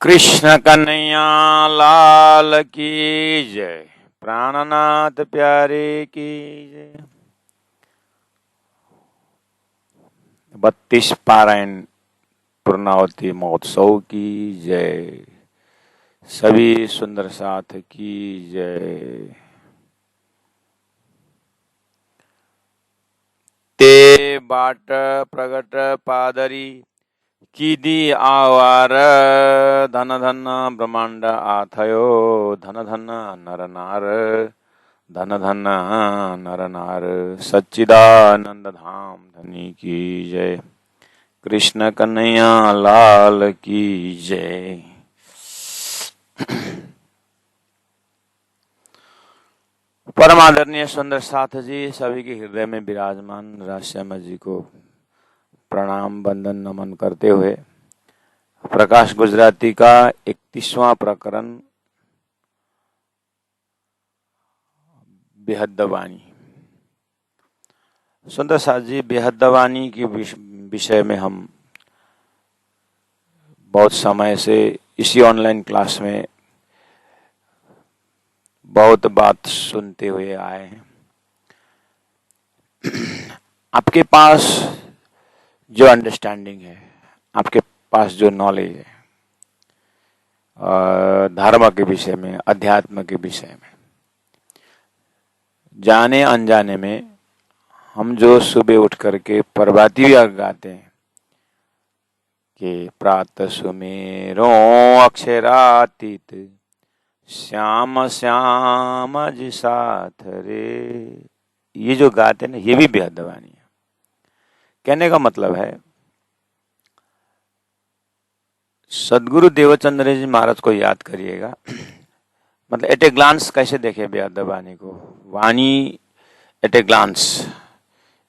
कृष्ण कन्हैया लाल की जय। प्राणनाथ प्यारे की जय। 32 पारायण पूर्णावती महोत्सव की जय। सभी सुंदर साथ की जय। ते बाट प्रगट पादरी कीदी आवार धन धन ब्रह्मांड आथयो धन धन नर नार धन धन नर नार सच्चिदानंद धाम धनी की जय। कृष्ण कन्हैया लाल की जय। परम आदरणीय सुंदर साथ जी, सभी के हृदय में विराजमान राजश्यामा जी को प्रणाम वंदन नमन करते हुए प्रकाश गुजराती का 31वां प्रकरण बेहद्दवानी। सुंदर साथ जी, बेहद्दवानी के विषय में हम बहुत समय से इसी ऑनलाइन क्लास में बहुत बात सुनते हुए आए हैं। आपके पास जो अंडरस्टैंडिंग है, आपके पास जो नॉलेज है धर्म के विषय में, अध्यात्म के विषय में, जाने अनजाने में हम जो सुबह उठ करके प्रभाती गाते हैं कि प्रातः सुमेरो अक्षरातीत श्याम श्याम जी साथ रे, ये जो गाते हैं ना, ये भी बेहद्दवानी है। कहने का मतलब है सदगुरु देवचंद्र जी महाराज को याद करिएगा। मतलब एट ए ग्लांस कैसे देखे बेहद्दवानी को, वाणी एट ए ग्लांस,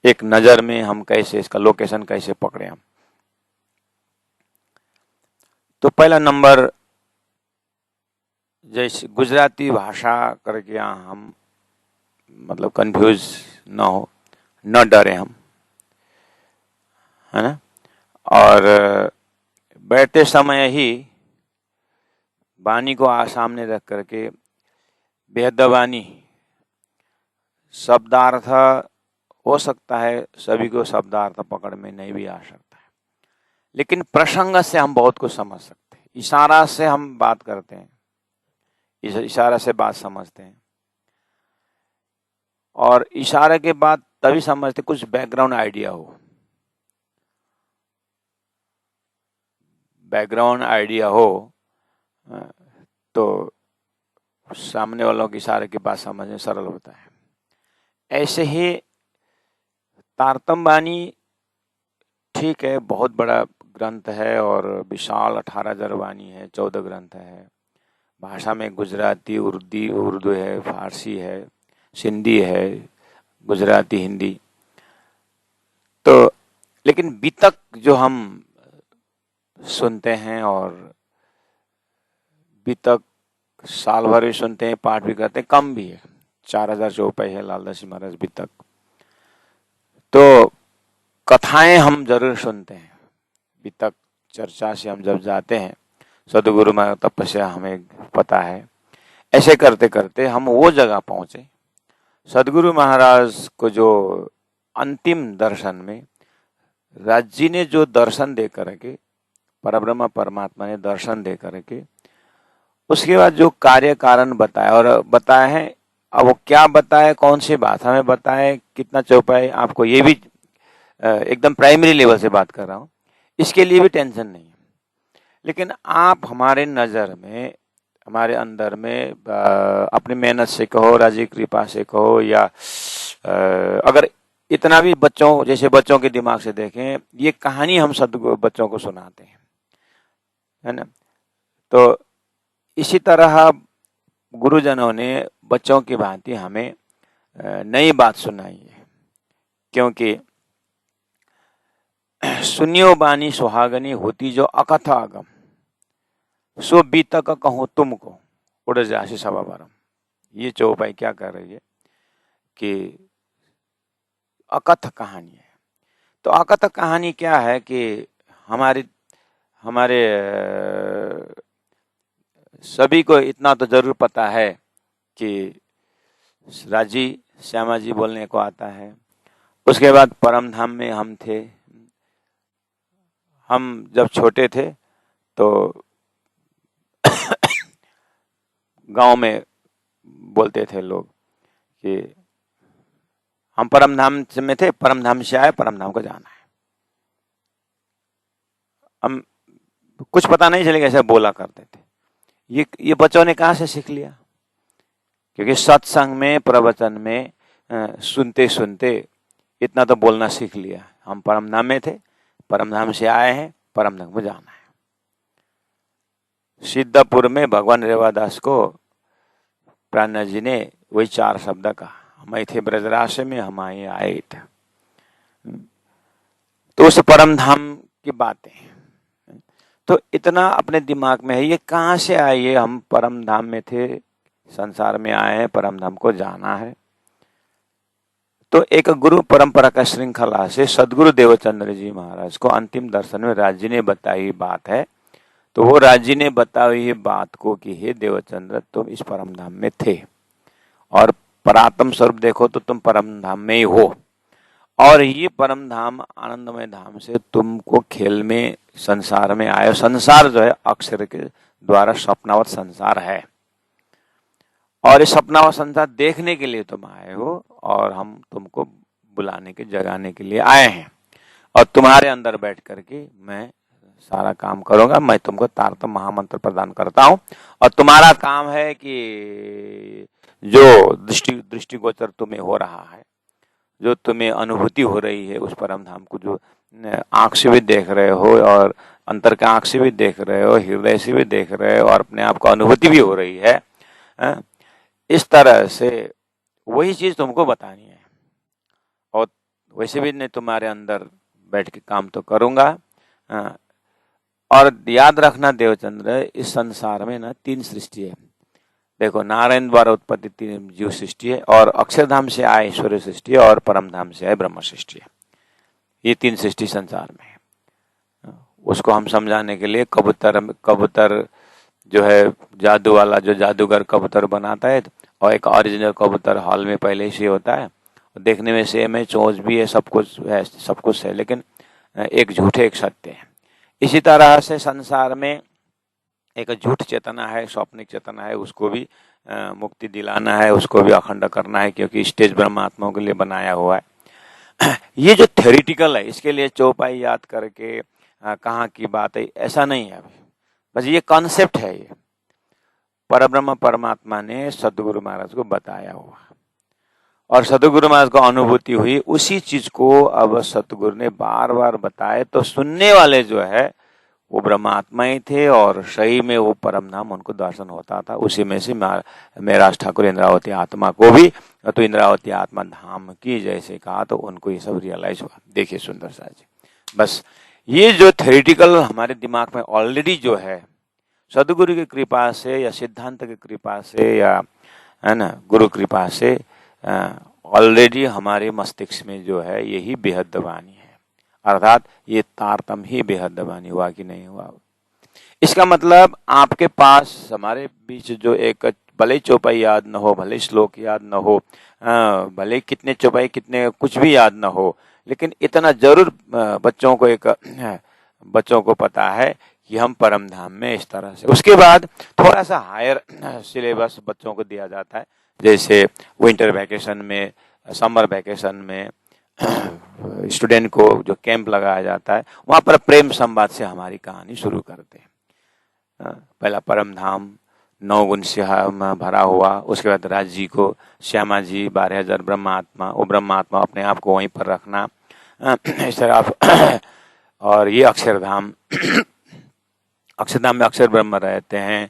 एक नजर में हम कैसे इसका लोकेशन कैसे पकड़े हम। तो पहला नंबर, जैसे गुजराती भाषा करके यहाँ हम मतलब कंफ्यूज न हो, न डरे हम, है ना। और बैठते समय ही वाणी को सामने रख करके बेहद्दवानी शब्दार्थ हो सकता है, सभी को शब्दार्थ पकड़ में नहीं भी आ सकता है, लेकिन प्रसंग से हम बहुत कुछ समझ सकते हैं। इशारा से हम बात करते हैं, इशारा से बात समझते हैं, और इशारे के बाद तभी समझते कुछ बैकग्राउंड आइडिया हो। बैकग्राउंड आइडिया हो तो सामने वालों के इशारे की बात समझने सरल होता है। ऐसे ही तारतम्य वाणी, ठीक है, बहुत बड़ा ग्रंथ है और विशाल 18,000 वाणी है, 14 ग्रंथ है। भाषा में गुजराती, उर्दू है, फारसी है, सिंधी है, गुजराती, हिंदी। तो लेकिन बीतक जो हम सुनते हैं, और बीतक साल भर भी सुनते हैं, पाठ भी करते हैं, कम भी है, 4,000 चौपाई है लालदास जी महाराज बीतक। तो कथाएं हम जरूर सुनते हैं। बीतक चर्चा से हम जब जाते हैं, सदगुरु में तपस्या हमें पता है। ऐसे करते करते हम वो जगह पहुंचे, सदगुरु महाराज को जो अंतिम दर्शन में राज जी ने जो दर्शन दे करके, परब्रह्म परमात्मा ने दर्शन दे करके उसके बाद जो कार्य कारण बताया, और बताया है, अब वो क्या बताए, कौन सी भाषा में बताए, कितना चौपाई, आपको ये भी एकदम प्राइमरी लेवल से बात कर रहा हूँ, इसके लिए भी टेंशन नहीं है। लेकिन आप हमारे नजर में, हमारे अंदर में अपनी मेहनत से कहो, राजी कृपा से कहो, या अगर इतना भी बच्चों, जैसे बच्चों के दिमाग से देखें, ये कहानी हम सदगुरु बच्चों को सुनाते हैं, है ना। तो इसी तरह गुरुजनों ने बच्चों की भांति हमें नई बात सुनाई है, क्योंकि सुनियो बानी सुहागनी होती जो अकथा आगम, सो बीतक कहूं तुमको उड़ जासी सवा बारम। ये चौपाई क्या कर रही है कि अकथ कहानी है। तो अकथ कहानी क्या है कि हमारे सभी को इतना तो जरूर पता है कि राजी श्यामा जी बोलने को आता है। उसके बाद परम धाम में हम थे। हम जब छोटे थे तो गांव में बोलते थे लोग कि हम परम धाम में थे, परम धाम से आए, परम धाम को जाना है। हम कुछ पता नहीं चलेगा, ऐसे बोला करते थे। ये बच्चों ने कहाँ से सीख लिया? क्योंकि सत्संग में, प्रवचन में सुनते सुनते इतना तो बोलना सीख लिया। हम परम धाम में थे, परम धाम से आए हैं, परम धाम को जाना है। सिद्धपुर में भगवान रेवादास को प्राणनाथ जी ने वही 4 शब्द कहा, हम थे ब्रजराज में, हम आए थे। तो उस परम धाम की बातें तो इतना अपने दिमाग में है। ये कहाँ से आए? ये हम परम धाम में थे, संसार में आए हैं, परम धाम को जाना है। तो एक गुरु परंपरा का श्रृंखला से सदगुरु देवचंद्र जी महाराज को अंतिम दर्शन में राज जी ने बताई बात है। तो वो राज जी ने बताई ये बात को कि हे देवचंद्र, तुम इस परम धाम में थे और परात्म स्वरूप देखो तो तुम परम धाम में ही हो। और ये परम धाम आनंदमय धाम से तुमको खेल में संसार में आए। संसार जो है अक्षर के द्वारा स्वप्नावत संसार है, और इस सपनावत संसार देखने के लिए तुम आए हो, और हम तुमको बुलाने के, जगाने के लिए आए हैं। और तुम्हारे अंदर बैठ करके मैं सारा काम करूंगा। मैं तुमको तारतम महामंत्र प्रदान करता हूं, और तुम्हारा काम है कि जो दृष्टिगोचर तुम्हें हो रहा है, जो तुम्हें अनुभूति हो रही है उस परम धाम को, जो आंख से भी देख रहे हो और अंतर के आंख से भी देख रहे हो, हृदय से भी देख रहे हो, और अपने आप को अनुभूति भी हो रही है, इस तरह से वही चीज तुमको बतानी है। और वैसे भी मैं तुम्हारे अंदर बैठ के काम तो करूंगा। और याद रखना देवचंद्र, इस संसार में ना 3 सृष्टि है। देखो, नारायण द्वारा उत्पत्ति 3 जीव सृष्टि है, और अक्षरधाम से आए ईश्वरीय सृष्टि है, और परम धाम से आए ब्रह्म सृष्टि है। ये 3 सृष्टि संसार में है। उसको हम समझाने के लिए कबूतर जो है जादू वाला, जो जादूगर कबूतर बनाता है, और एक ओरिजिनल कबूतर हॉल में पहले से होता है, देखने में सेम है, चोंच भी है, सब कुछ है, लेकिन एक झूठ है, एक सत्य है। इसी तरह से संसार में एक झूठ चेतना है, स्वप्निक चेतना है, उसको भी मुक्ति दिलाना है, उसको भी अखंड करना है, क्योंकि स्टेज ब्रह्मात्माओं के लिए बनाया हुआ है। ये जो थ्योरेटिकल है, इसके लिए चौपाई याद करके कहाँ की बात है, ऐसा नहीं है। बस ये कॉन्सेप्ट है। ये परब्रह्म परमात्मा ने सदगुरु महाराज को बताया हुआ, और सदगुरु महाराज को अनुभूति हुई। उसी चीज को अब सतगुरु ने बार बार बताए, तो सुनने वाले जो है वो ब्रह्मात्मा ही थे, और सही में वो परम धाम उनको दर्शन होता था। उसी में से मेरा ठाकुर इंद्रावती आत्मा को भी, तो इंद्रावती आत्मा धाम की जैसे कहा, तो उनको ये सब रियलाइज हुआ। देखिए सुंदर सा जी, बस ये जो थ्योरेटिकल हमारे दिमाग में ऑलरेडी जो है, सदगुरु की कृपा से या सिद्धांत की कृपा से या है ना गुरु कृपा से ऑलरेडी हमारे मस्तिष्क में जो है यही बेहद वाणी है। अर्थात ये तारतम ही बेहद वाणी हुआ कि नहीं हुआ। इसका मतलब आपके पास हमारे बीच जो एक, भले चौपाई याद न हो, भले श्लोक याद न हो, भले कितने चौपाई कितने कुछ भी याद न हो, लेकिन इतना जरूर बच्चों को पता है कि हम परम धाम में इस तरह से। उसके बाद थोड़ा सा हायर सिलेबस बच्चों को दिया जाता है, जैसे विंटर वैकेशन में, समर वैकेशन में स्टूडेंट को जो कैंप लगाया जाता है, वहां पर प्रेम संवाद से हमारी कहानी शुरू करते हैं। पहला परम धाम 9 गुण से भरा हुआ, उसके बाद राज जी को श्यामा जी 12,000 ब्रह्मात्मा, वो ब्रह्मात्मा अपने आप को वहीं पर रखना, इस तरह। और ये अक्षरधाम में अक्षर ब्रह्म रहते हैं।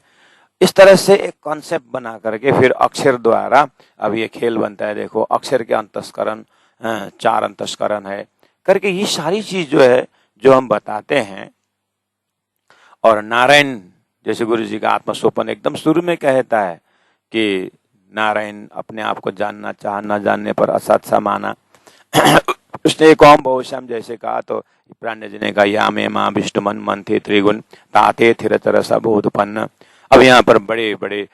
इस तरह से एक कॉन्सेप्ट बना करके फिर अक्षर द्वारा अब ये खेल बनता है। देखो, अक्षर के अंतस्करण 4 अंतस्करण है करके ये सारी चीज जो है जो हम बताते हैं। और नारायण, जैसे गुरु जी का आत्मसोपन एकदम शुरू में कहता है कि नारायण अपने आप को जानना चाहा, न जानने पर असत सा माना। उसने एक ओम बहुश्याम जैसे कहा, तो प्राण्य जी ने कहा, या मे मां विष्णु मन मन थे त्रिगुण ताते थिरतर सब उत्पन्न। अब यहाँ पर बड़े बड़े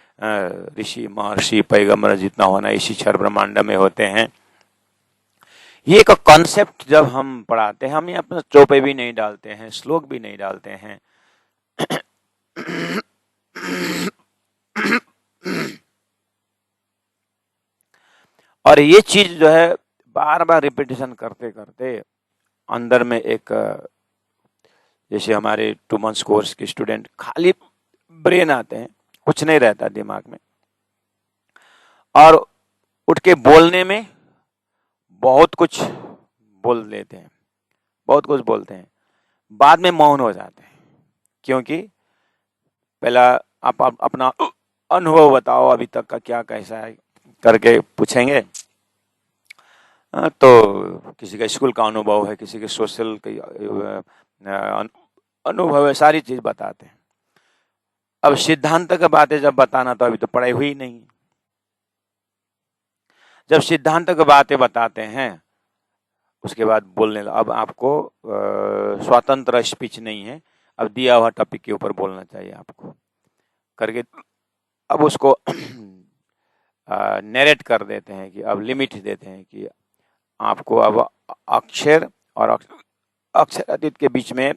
ऋषि महर्षि पैगंबर जितना होना इसी क्षर ब्रह्मांड में होते हैं। ये एक कॉन्सेप्ट जब हम पढ़ाते हैं, हम यहाँ अपना चौपे भी नहीं डालते हैं, श्लोक भी नहीं डालते हैं। और ये चीज जो है बार बार रिपीटेशन करते करते अंदर में एक, जैसे हमारे 2 मंथ्स कोर्स के स्टूडेंट खाली ब्रेन आते हैं, कुछ नहीं रहता दिमाग में, और उठ के बोलने में बहुत कुछ बोल लेते हैं, बहुत कुछ बोलते हैं, बाद में मौन हो जाते हैं। क्योंकि पहला आप अपना अनुभव बताओ अभी तक का क्या कैसा है करके पूछेंगे, तो किसी का स्कूल का अनुभव है, किसी के सोशल अनुभव है, सारी चीज बताते हैं। अब सिद्धांत का बातें जब बताना तो अभी तो पढ़ाई हुई नहीं। जब सिद्धांत की बातें बताते हैं उसके बाद बोलने, अब आपको स्वतंत्र स्पीच नहीं है, अब दिया हुआ टॉपिक के ऊपर बोलना चाहिए आपको करके, अब उसको नरेट कर देते हैं कि अब लिमिट देते हैं कि आपको अब अक्षर और अक्षर अतीत के बीच में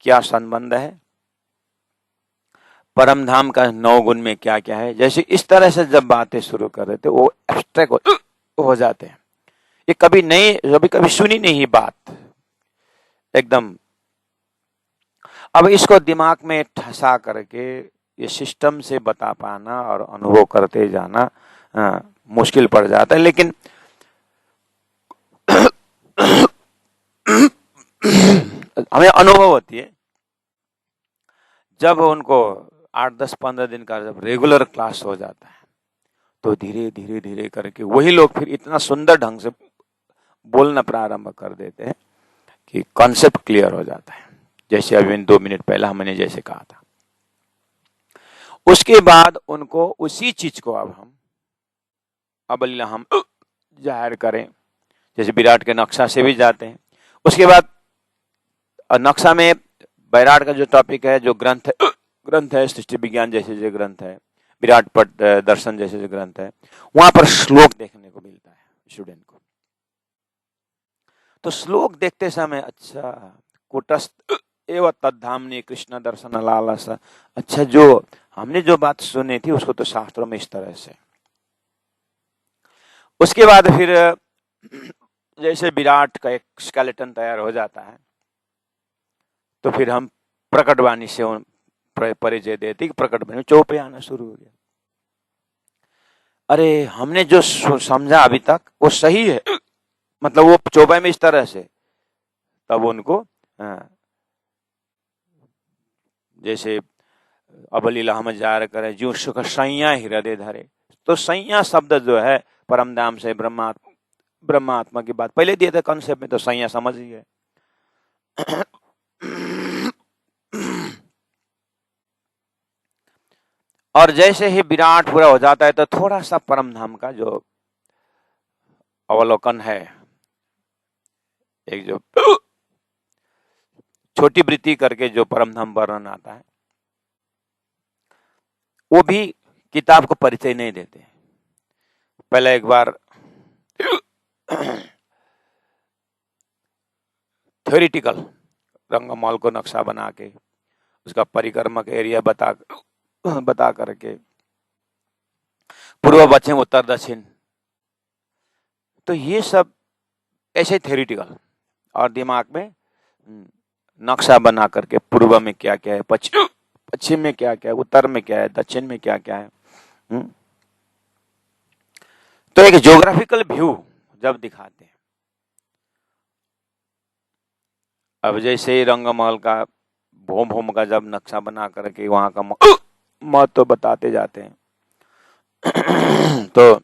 क्या संबंध है, परम धाम का 9 गुण में क्या क्या है। जैसे इस तरह से जब बातें शुरू कर देते वो एब्स्ट्रैक्ट हो जाते हैं। ये कभी नहीं, कभी सुनी नहीं बात एकदम। अब इसको दिमाग में ठसा करके ये सिस्टम से बता पाना और अनुभव करते जाना मुश्किल पड़ जाता है। लेकिन हमें अनुभव होती है जब उनको 8-10-15 दिन का जब रेगुलर क्लास हो जाता है तो धीरे धीरे धीरे करके वही लोग फिर इतना सुंदर ढंग से बोलना प्रारंभ कर देते हैं कि कॉन्सेप्ट क्लियर हो जाता है। जैसे अभी 2 मिनट पहले हमने जैसे कहा था, उसके बाद उनको उसी चीज को अब हम जाहिर करें। जैसे विराट के नक्शा से भी जाते हैं, उसके बाद नक्शा में विराट का जो टॉपिक है, जो ग्रंथ है सृष्टि विज्ञान जैसे जो ग्रंथ है, विराट पट दर्शन जैसे जो ग्रंथ है, वहां पर श्लोक देखने को मिलता है स्टूडेंट को। तो श्लोक देखते समय अच्छा कुटस्थ एवं तद्धामनि कृष्ण दर्शन लालसा, अच्छा जो हमने जो बात सुनी थी उसको तो शास्त्रों में इस तरह से। उसके बाद फिर जैसे विराट का एक स्केलेटन तैयार हो जाता है तो फिर हम प्रकटवाणी से परिचय देते कि प्रकटवाणी चौपे आना शुरू हो गया। अरे हमने जो समझा अभी तक वो सही है, मतलब वो चौपाई में इस तरह से, तब उनको जैसे अबलीला हम जार करे जो सुख सैया हृदय धरे, तो सैया शब्द जो है परमधाम से ब्रह्मात्मा की बात पहले दिए थे कॉन्सेप्ट में, तो सैया समझ ही है। और जैसे ही विराट पूरा हो जाता है तो थोड़ा सा परमधाम का जो अवलोकन है, एक जो छोटी वृत्ति करके जो परमधाम वर्णन आता है, वो भी किताब को परिचय नहीं देते। पहले एक बार थ्योरिटिकल रंगमहल को नक्शा बना के उसका परिक्रमक एरिया बता करके पूर्व पश्चिम उत्तर दक्षिण, तो ये सब ऐसे थ्योरिटिकल, और दिमाग में नक्शा बना करके पूर्व में क्या क्या है, पश्चिम में क्या क्या है, उत्तर में क्या है, दक्षिण में क्या क्या है। तो एक ज्योग्राफिकल व्यू जब दिखाते हैं, अब जैसे ही रंगमहल का भूम का जब नक्शा बना करके वहां का महत्व बताते जाते हैं, तो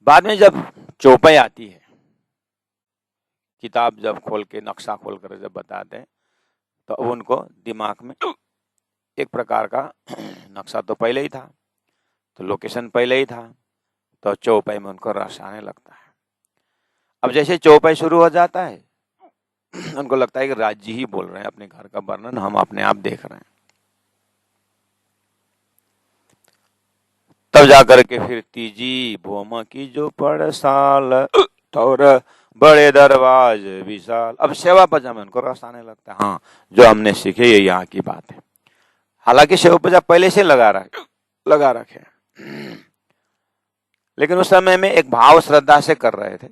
बाद में जब चौपाई आती है, किताब जब खोल के नक्शा खोल कर जब बताते हैं, तो अब उनको दिमाग में एक प्रकार का नक्शा तो पहले ही था, तो लोकेशन पहले ही था, तो चौपाई में उनको रस आने लगता है। अब जैसे चौपाई शुरू हो जाता है उनको लगता है कि राज्य ही बोल रहे हैं, अपने घर का वर्णन हम अपने आप देख रहे हैं। तब जाकर के फिर तीजी भोम की जो पड़ साल और बड़े दरवाज विशाल। अब सेवा पजा में उनको रस आने लगता है, हाँ जो हमने सीखे ये यहाँ की बात है। हालांकि सेवा पजा पहले से लगा रखे, लेकिन उस समय में एक भाव श्रद्धा से कर रहे थे।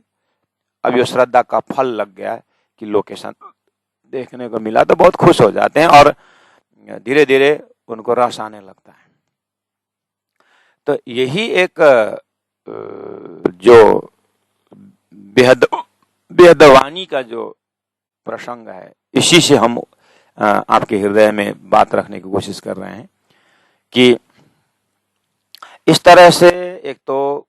अब ये श्रद्धा का फल लग गया है कि लोकेशन देखने को मिला तो बहुत खुश हो जाते हैं और धीरे धीरे उनको रस आने लगता है। तो यही एक जो बेहदवानी का जो प्रसंग है, इसी से हम आपके हृदय में बात रखने की कोशिश कर रहे हैं कि इस तरह से एक तो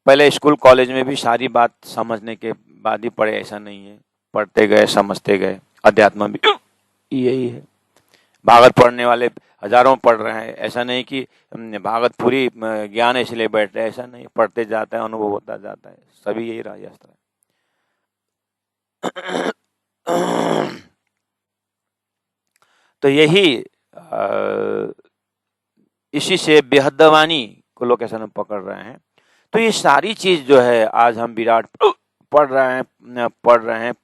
पहले स्कूल कॉलेज में भी सारी बात समझने के बाद ही पढ़े, ऐसा नहीं है, पढ़ते गए समझते गए। अध्यात्म भी यही है, भागवत पढ़ने वाले हजारों पढ़ रहे हैं, ऐसा नहीं कि भागवत पूरी ज्ञान इसलिए बैठ रहे, ऐसा नहीं, पढ़ते जाता है, अनुभव होता जाता है, सभी यही शास्त्र है। तो यही इसी से बेहदवानी को लोग ऐसा पकड़ रहे हैं। तो ये सारी चीज जो है आज हम विराट पढ़ रहे हैं,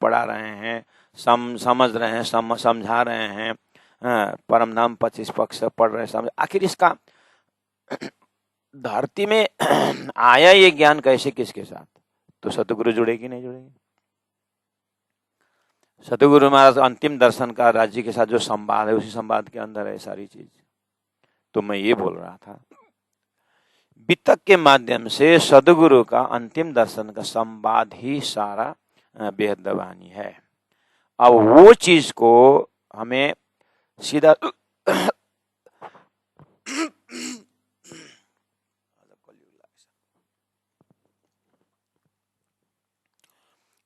पढ़ा रहे हैं, समझ रहे हैं, समझा रहे हैं, परम धाम 25 पक्ष पढ़ रहे हैं, समझ। आखिर इसका धरती में आया ये ज्ञान कैसे, किसके साथ? तो सतगुरु जुड़ेगी नहीं जुड़ेगी? सतगुरु महाराज अंतिम दर्शन का राज्य के साथ जो संवाद है, उसी संवाद के अंदर है सारी चीज। तो मैं ये बोल रहा था, वितक के माध्यम से सदगुरु का अंतिम दर्शन का संवाद ही सारा बेहदवानी है। अब वो चीज को हमें सीधा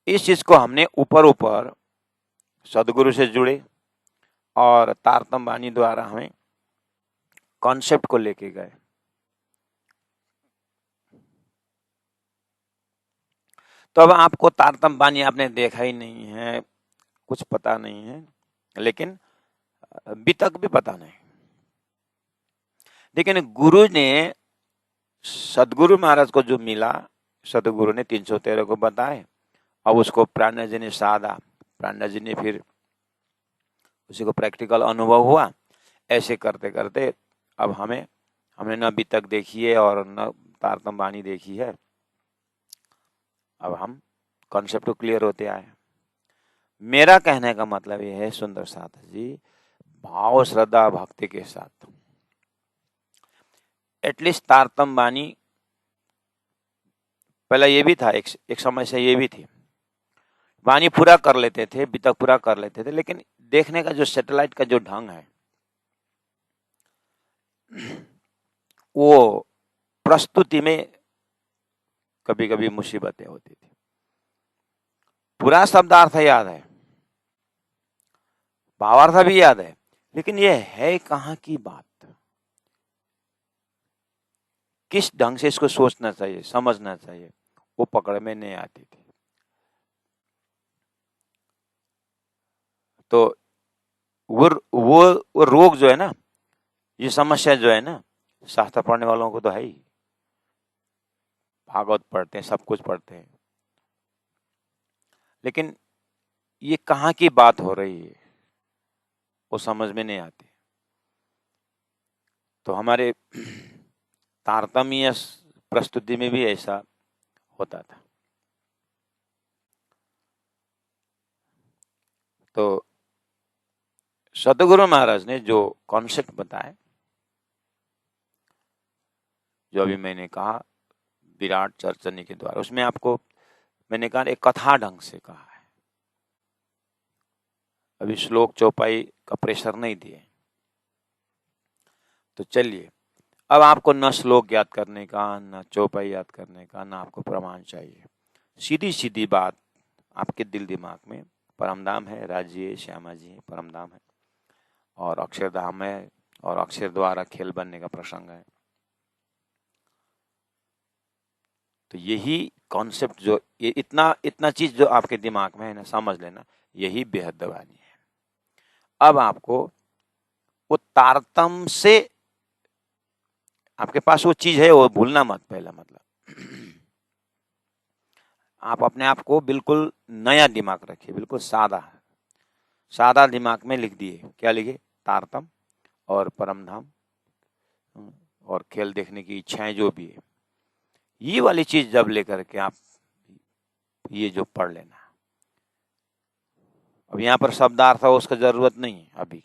इस चीज को हमने ऊपर सदगुरु से जुड़े और तारतम वाणी द्वारा हमें कॉन्सेप्ट को लेके गए। तो अब आपको तारतम वाणी आपने देखा ही नहीं है, कुछ पता नहीं है, लेकिन वितक भी पता नहीं। लेकिन गुरु ने, सदगुरु महाराज को जो मिला, सदगुरु ने 313 को बताए। अब उसको प्राणा जी ने साधा, प्राणा जी ने फिर उसी को प्रैक्टिकल अनुभव हुआ। ऐसे करते करते अब हमने न वितक देखी है और न तारतम वाणी देखी है। अब हम कॉन्सेप्ट को क्लियर होते आए। मेरा कहने का मतलब यह है सुंदर साथ जी, भाव श्रद्धा भक्ति के साथ एटलीस्ट तारतम वाणी, पहले ये भी था, एक समय से ये भी थी, वाणी पूरा कर लेते थे, वितक पूरा कर लेते थे, लेकिन देखने का जो सैटेलाइट का जो ढंग है, वो प्रस्तुति में कभी कभी मुसीबतें होती थी। पूरा शब्दार्थ याद है, भावार्थ भी याद है, लेकिन ये है कहाँ की बात, किस ढंग से इसको सोचना चाहिए, समझना चाहिए, वो पकड़ में नहीं आती थी। तो वो रोग जो है ना, ये समस्या जो है ना, शास्त्र पढ़ने वालों को तो है ही, भागवत पढ़ते हैं, सब कुछ पढ़ते हैं, लेकिन ये कहाँ की बात हो रही है वो समझ में नहीं आती। तो हमारे तारतम्य प्रस्तुति में भी ऐसा होता था। तो सतगुरु महाराज ने जो कॉन्सेप्ट बताए, जो अभी मैंने कहा विराट चर्चनी के द्वारा, उसमें आपको मैंने कहा एक कथा ढंग से कहा है। अभी श्लोक चौपाई का प्रेशर नहीं दिए। तो चलिए, अब आपको न श्लोक याद करने का, न चौपाई याद करने का, न आपको प्रमाण चाहिए। सीधी सीधी बात आपके दिल दिमाग में, परमधाम है, राज्य श्यामा जी है, परमधाम है, और अक्षरधाम है, और अक्षर द्वारा खेल बनने का प्रसंग है। तो यही कॉन्सेप्ट, जो ये इतना चीज जो आपके दिमाग में है ना, समझ लेना, यही बेहदवानी है। अब आपको वो तारतम से आपके पास वो चीज है, वो भूलना मत। पहला मतलब आप अपने आप को बिल्कुल नया दिमाग रखिए, बिल्कुल सादा सादा दिमाग में लिख दिए। क्या लिखे? तारतम और परमधाम और खेल देखने की इच्छाएं जो भी है, ये वाली चीज जब लेकर के आप ये जो पढ़ लेना। अब यहाँ पर शब्दार्थ हो उसका जरूरत नहीं है अभी।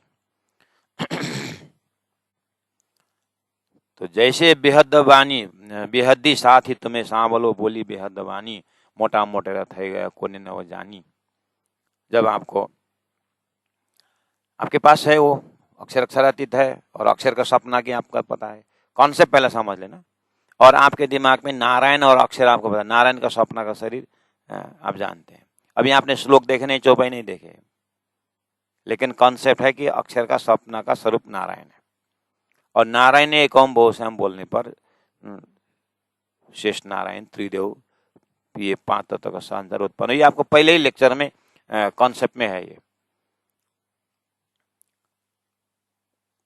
तो जैसे बेहद वाणी बेहदी साथ ही तुम्हें सांवलो बोली बेहद वाणी मोटा मोटे रथ है गया कोने न वो जानी। जब आपको आपके पास है वो अक्षर अक्षरातीत है और अक्षर का सपना की आपका पता है, कॉन्सेप्ट पहले समझ लेना। और आपके दिमाग में नारायण और अक्षर आपको पता, नारायण का सपना का शरीर आप जानते हैं। अभी आपने श्लोक देखे नहीं, चौपाई नहीं देखे, लेकिन कॉन्सेप्ट है कि अक्षर का सपना का स्वरूप नारायण है। और नारायण एक ओम बहुश्याम बोलने पर शेष नारायण त्रिदेव ये 5 तत्व का सांसार उत्पन्न। ये आपको पहले ही लेक्चर में कॉन्सेप्ट में है, ये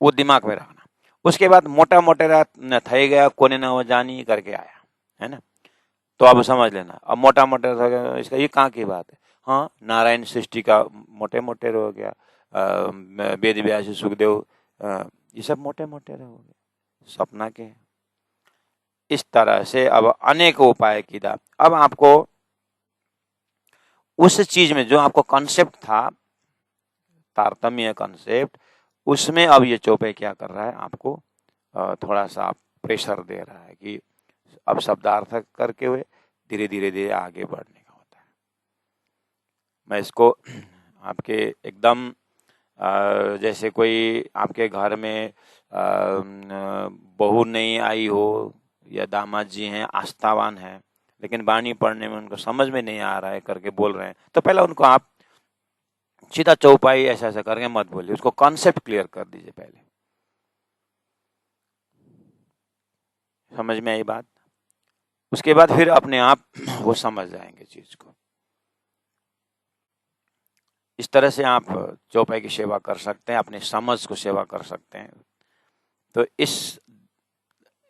वो दिमाग में रखना। उसके बाद मोटा मोटे रात थे गया कोने न वो जानी करके आया है ना, तो अब समझ लेना। अब मोटा मोटे इसका ये कहाँ की बात है? हाँ, नारायण सृष्टि का मोटे मोटे हो गया, वेद व्यास सुखदेव ये सब मोटे मोटे हो गए, सपना के। इस तरह से अब अनेक उपाय किया। अब आपको उस चीज में जो आपको कॉन्सेप्ट था, तारतम्य कॉन्सेप्ट, उसमें अब ये चौपाई क्या कर रहा है? आपको थोड़ा सा प्रेशर दे रहा है कि अब शब्दार्थ करके हुए धीरे धीरे धीरे आगे बढ़ने का होता है। मैं इसको आपके एकदम जैसे कोई आपके घर में बहू नहीं आई हो या दामाद जी हैं आस्थावान हैं, लेकिन वाणी पढ़ने में उनको समझ में नहीं आ रहा है करके बोल रहे हैं, तो पहले उनको आप सीधा चौपाई ऐसा ऐसा करके मत बोलिए, उसको कॉन्सेप्ट क्लियर कर दीजिए पहले। समझ में आई बात? उसके बाद फिर अपने आप वो समझ जाएंगे चीज को। इस तरह से आप चौपाई की सेवा कर सकते हैं, अपने समझ को सेवा कर सकते हैं। तो इस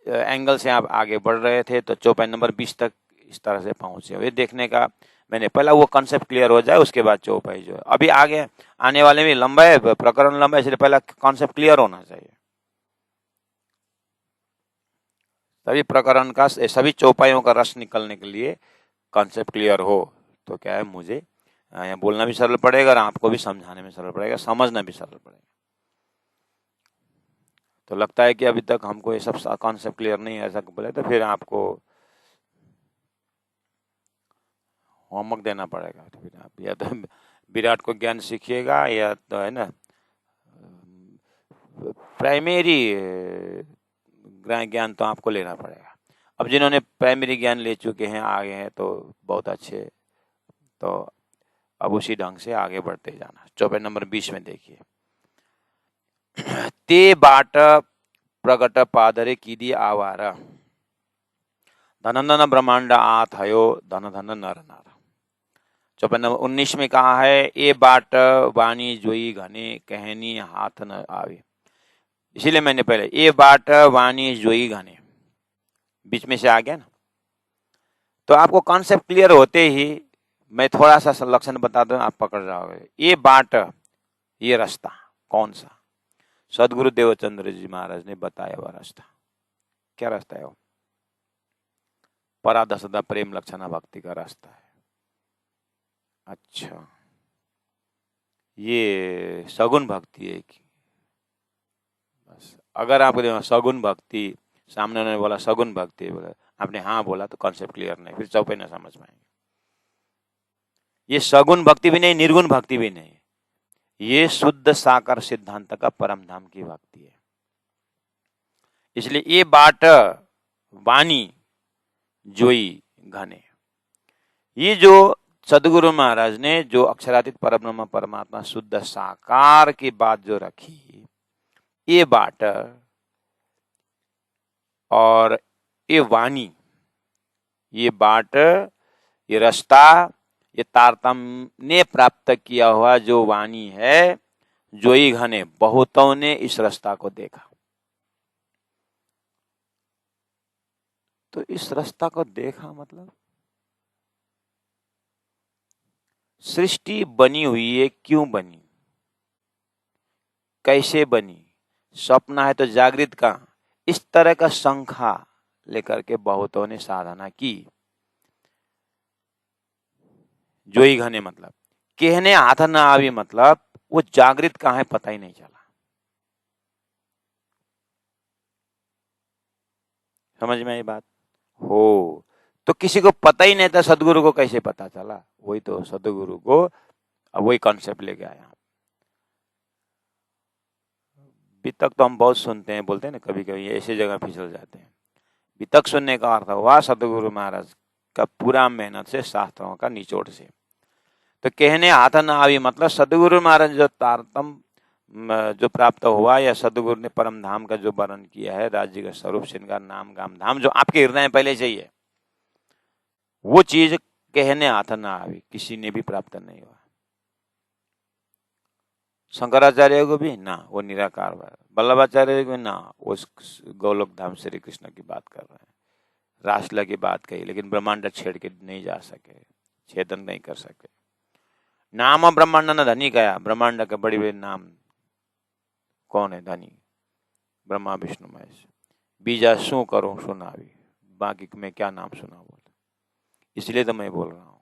एंगल से आप आगे बढ़ रहे थे, तो चौपाई नंबर 20 तक इस तरह से पहुंचे। ये देखने का मैंने पहला वो कॉन्सेप्ट क्लियर हो जाए, उसके बाद चौपाई जो है अभी आगे आने वाले में लंबा है, प्रकरण लंबा है, इसलिए पहला कॉन्सेप्ट क्लियर होना चाहिए। सभी प्रकरण का, सभी चौपाइयों का रस निकलने के लिए कॉन्सेप्ट क्लियर हो तो क्या है, मुझे यहाँ बोलना भी सरल पड़ेगा और आपको भी समझाने में सरल पड़ेगा, समझना भी सरल पड़ेगा। तो लगता है कि अभी तक हमको ये सब कॉन्सेप्ट क्लियर नहीं है ऐसा बोले, तो फिर आपको होमवर्क देना पड़ेगा। तो फिर आप या तो विराट को ज्ञान सीखिएगा या तो है ना प्राइमरी ज्ञान तो आपको लेना पड़ेगा। अब जिन्होंने प्राइमरी ज्ञान ले चुके हैं आगे हैं तो बहुत अच्छे, तो अब उसी ढंग से आगे बढ़ते जाना। चौपाई नंबर 20 में देखिए, ते बाट प्रगट पादरे कीदी आवार धन धन ब्रह्मांड आथयो धन धन नर नार। चौपाई नंबर 19 में कहा है, ए बाट वाणी जोई घने कहनी हाथ न आवे। इसीलिए मैंने पहले ए बाट वाणी जोई घने बीच में से आ गया ना, तो आपको कॉन्सेप्ट क्लियर होते ही मैं थोड़ा सा लक्षण बता दूं, आप पकड़ जाओगे। ये बाट, ये रास्ता कौन सा? सदगुरु देवचंद्र जी महाराज ने बताया हुआ रास्ता। क्या रास्ता है वो? पराधसदा प्रेम लक्षणा भक्ति का रास्ता है। अच्छा, ये सगुण भक्ति है कि बस? अगर आपको सगुण भक्ति सामने उन्होंने बोला सगुण भक्ति, बोला आपने हाँ बोला तो कॉन्सेप्ट क्लियर नहीं, फिर चौपाई न समझ पाएंगे। ये सगुण भक्ति भी नहीं, निर्गुण भक्ति भी नहीं, ये शुद्ध साकार सिद्धांत का परम धाम की भक्ति है। इसलिए ये बाट वाणी जोई घने, ये जो सदगुरु महाराज ने जो अक्षरातीत परब्रह्म परमात्मा शुद्ध साकार की बात जो रखी, ये बाट और ये वाणी, ये बाट, ये रास्ता, ये तारतम्य ने प्राप्त किया हुआ जो वाणी है, जोई घने बहुतों ने इस रास्ता को देखा। तो इस रास्ता को देखा, मतलब सृष्टि बनी हुई है, क्यों बनी, कैसे बनी, स्वप्न है तो जागृत का, इस तरह का शंका लेकर के बहुतों ने साधना की। जो ही घने मतलब कहने हाथ ना आवी, मतलब वो जागृत कहाँ है पता ही नहीं चला। समझ में आई बात हो? तो किसी को पता ही नहीं था, सदगुरु को कैसे पता चला? वही तो सदगुरु को अब वही कॉन्सेप्ट लेके आया। वितक तो हम बहुत सुनते हैं, बोलते हैं ना, कभी कभी ऐसी जगह फिसल जाते हैं। वितक सुनने का अर्थ हुआ सदगुरु महाराज का पूरा मेहनत से, शास्त्रों का निचोड़ से। तो कहने हाथ न आवी, मतलब सदगुरु महाराज जो तारतम जो प्राप्त हुआ, या सदगुरु ने परम धाम का जो वर्णन किया है, राज्य का स्वरूप, श्रृंगार, नाम, गाम, धाम, जो आपके हृदय में पहले चाहिए, वो चीज कहने हाथ न आवी, किसी ने भी प्राप्त नहीं हुआ। शंकराचार्य को भी ना, वो निराकार हुआ। वल्लभाचार्य को ना, वो गोलोक धाम श्री कृष्ण की बात कर रहे हैं, रासला की बात कही, लेकिन ब्रह्मांड छेड़ के नहीं जा सके, छेदन नहीं कर सके। नाम ब्रह्मांड न धनी गया, ब्रह्मांड के बड़ी बड़ी नाम कौन है धनी? ब्रह्मा विष्णु महेश। बीजा शू करूं सुनावी, बाकी मैं क्या नाम सुना बोल। इसलिए तो मैं बोल रहा हूं,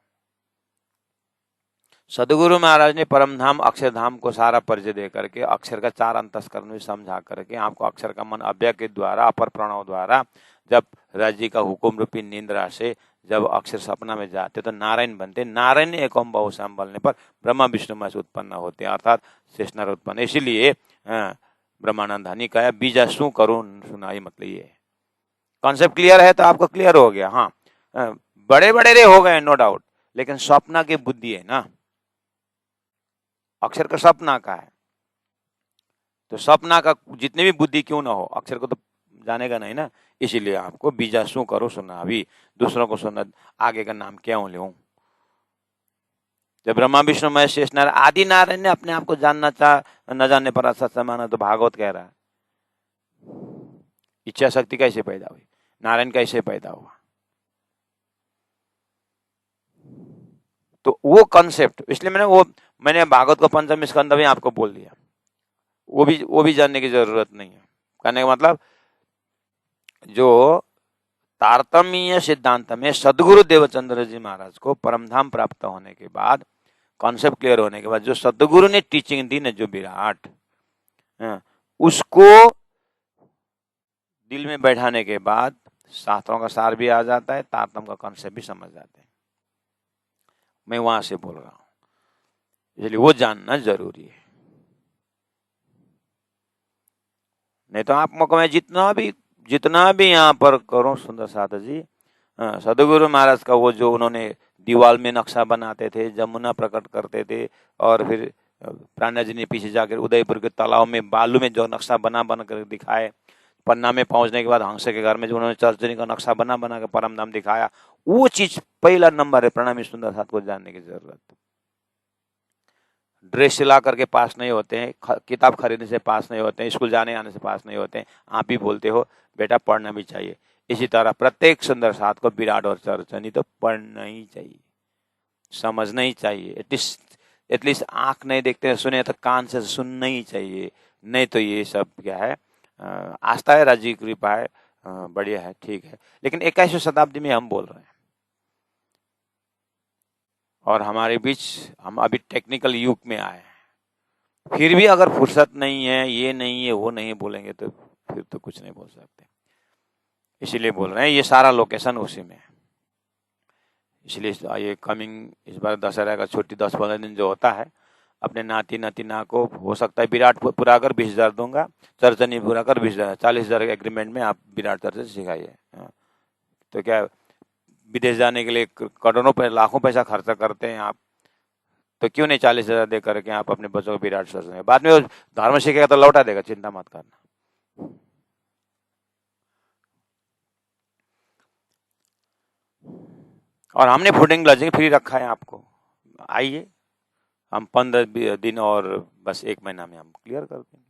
सदगुरु महाराज ने परमधाम अक्षरधाम को सारा परिचय दे करके, अक्षर का 4 अंतस्करण में समझा करके आपको अक्षर का मन अव्यय के द्वारा, अपर प्रणव द्वारा, जब राज्य का हुकुम रूपी निंद्रा से जब अक्षर सपना में जाते तो नारायण बनते। नारायण एक ओम बहुश्याम बोलने पर ब्रह्मा विष्णु महेश उत्पन्न होते हैं, अर्थात शेषनाग उत्पन्न। इसीलिए ब्रह्मानंद धनी कहा बीजा शू करूं सुनाई, मतलब ये कॉन्सेप्ट क्लियर है तो आपको क्लियर हो गया। हाँ, बड़े बड़े रे हो गए नो डाउट, लेकिन स्वप्न की बुद्धि है ना, अक्षर का सपना का है, तो सपना का जितने भी बुद्धि क्यों ना हो, अक्षर को तो जानेगा नहीं ना। इसीलिए आपको बीजा शू करो सुना, अभी दूसरों को सुना, आगे का नाम क्यों लूं। जब ब्रह्मा विष्णु महेश शेष नारायण आदि नारायण ने अपने आप को जानना चाह न जानने पर असत माना, तो भागवत कह रहा है इच्छा शक्ति कैसे पैदा हुई, नारायण कैसे पैदा हुआ। तो वो कॉन्सेप्ट, इसलिए मैंने भागवत को पंचम स्कंद भी आपको बोल दिया, वो भी जानने की जरूरत नहीं है। कहने का मतलब, जो तारतम्य सिद्धांत में सदगुरु देवचंद्र जी महाराज को परमधाम प्राप्त होने के बाद, कॉन्सेप्ट क्लियर होने के बाद, जो सदगुरु ने टीचिंग दी ना, जो विराट, उसको दिल में बैठाने के बाद शास्त्रों का सार भी आ जाता है, तारतम्य का कॉन्सेप्ट भी समझ जाते हैं। मैं वहां से बोल रहा हूं, इसलिए वो जानना जरूरी है। नहीं तो आप मैं जितना भी यहाँ पर करो सुंदर साधु जी, सदगुरु महाराज का वो जो उन्होंने दीवाल में नक्शा बनाते थे, जमुना प्रकट करते थे, और फिर प्राणा जी ने पीछे जाकर उदयपुर के तालाब में बालू में जो नक्शा बना कर दिखाए, पन्ना में पहुंचने के बाद हंस के घर में जो उन्होंने चर्चनी का नक्शा बना के परम धाम दिखाया, वो चीज पहला नंबर है प्रणामी सुंदर साथ को जानने की जरूरत। ड्रेस सिला करके पास नहीं होते हैं, किताब खरीदने से पास नहीं होते हैं, स्कूल जाने आने से पास नहीं होते हैं। आप ही बोलते हो बेटा पढ़ना भी चाहिए। इसी तरह प्रत्येक सुंदर साथ को विराट और चर्चनी तो पढ़ना ही चाहिए, समझना ही चाहिए। एटलीस्ट आंख नहीं देखते सुने तो कान से सुनना ही चाहिए। नहीं तो ये सब क्या है, आस्था है, राज्य की कृपा है, बढ़िया है, ठीक है। लेकिन 21वीं शताब्दी में हम बोल रहे हैं, और हमारे बीच हम अभी टेक्निकल युग में आए हैं, फिर भी अगर फुर्सत नहीं है, ये नहीं है, वो नहीं बोलेंगे, तो फिर तो कुछ नहीं बोल सकते। इसीलिए बोल रहे हैं, ये सारा लोकेशन उसी में है। इसलिए ये कमिंग इस बार दशहरा का छुट्टी 10-15 दिन जो होता है, अपने नाती नातिना को हो सकता है विराट पूरा कर 20,000 दूंगा, चर्चनी पूरा कर 20,000, 40,000 के एग्रीमेंट में आप विराट चर्चा सिखाइए। तो क्या विदेश जाने के लिए करोड़ों लाखों पैसा खर्चा करते हैं आप, तो क्यों नहीं 40,000 दे करके आप अपने बच्चों को विराट चर्चा। बाद में वो धर्म सीखेगा तो लौटा देगा, चिंता मत करना। और हमने फूडिंग लॉजिंग फ्री रखा है आपको, आइए, हम 15 दिन और बस 1 महीना में हम क्लियर कर देंगे।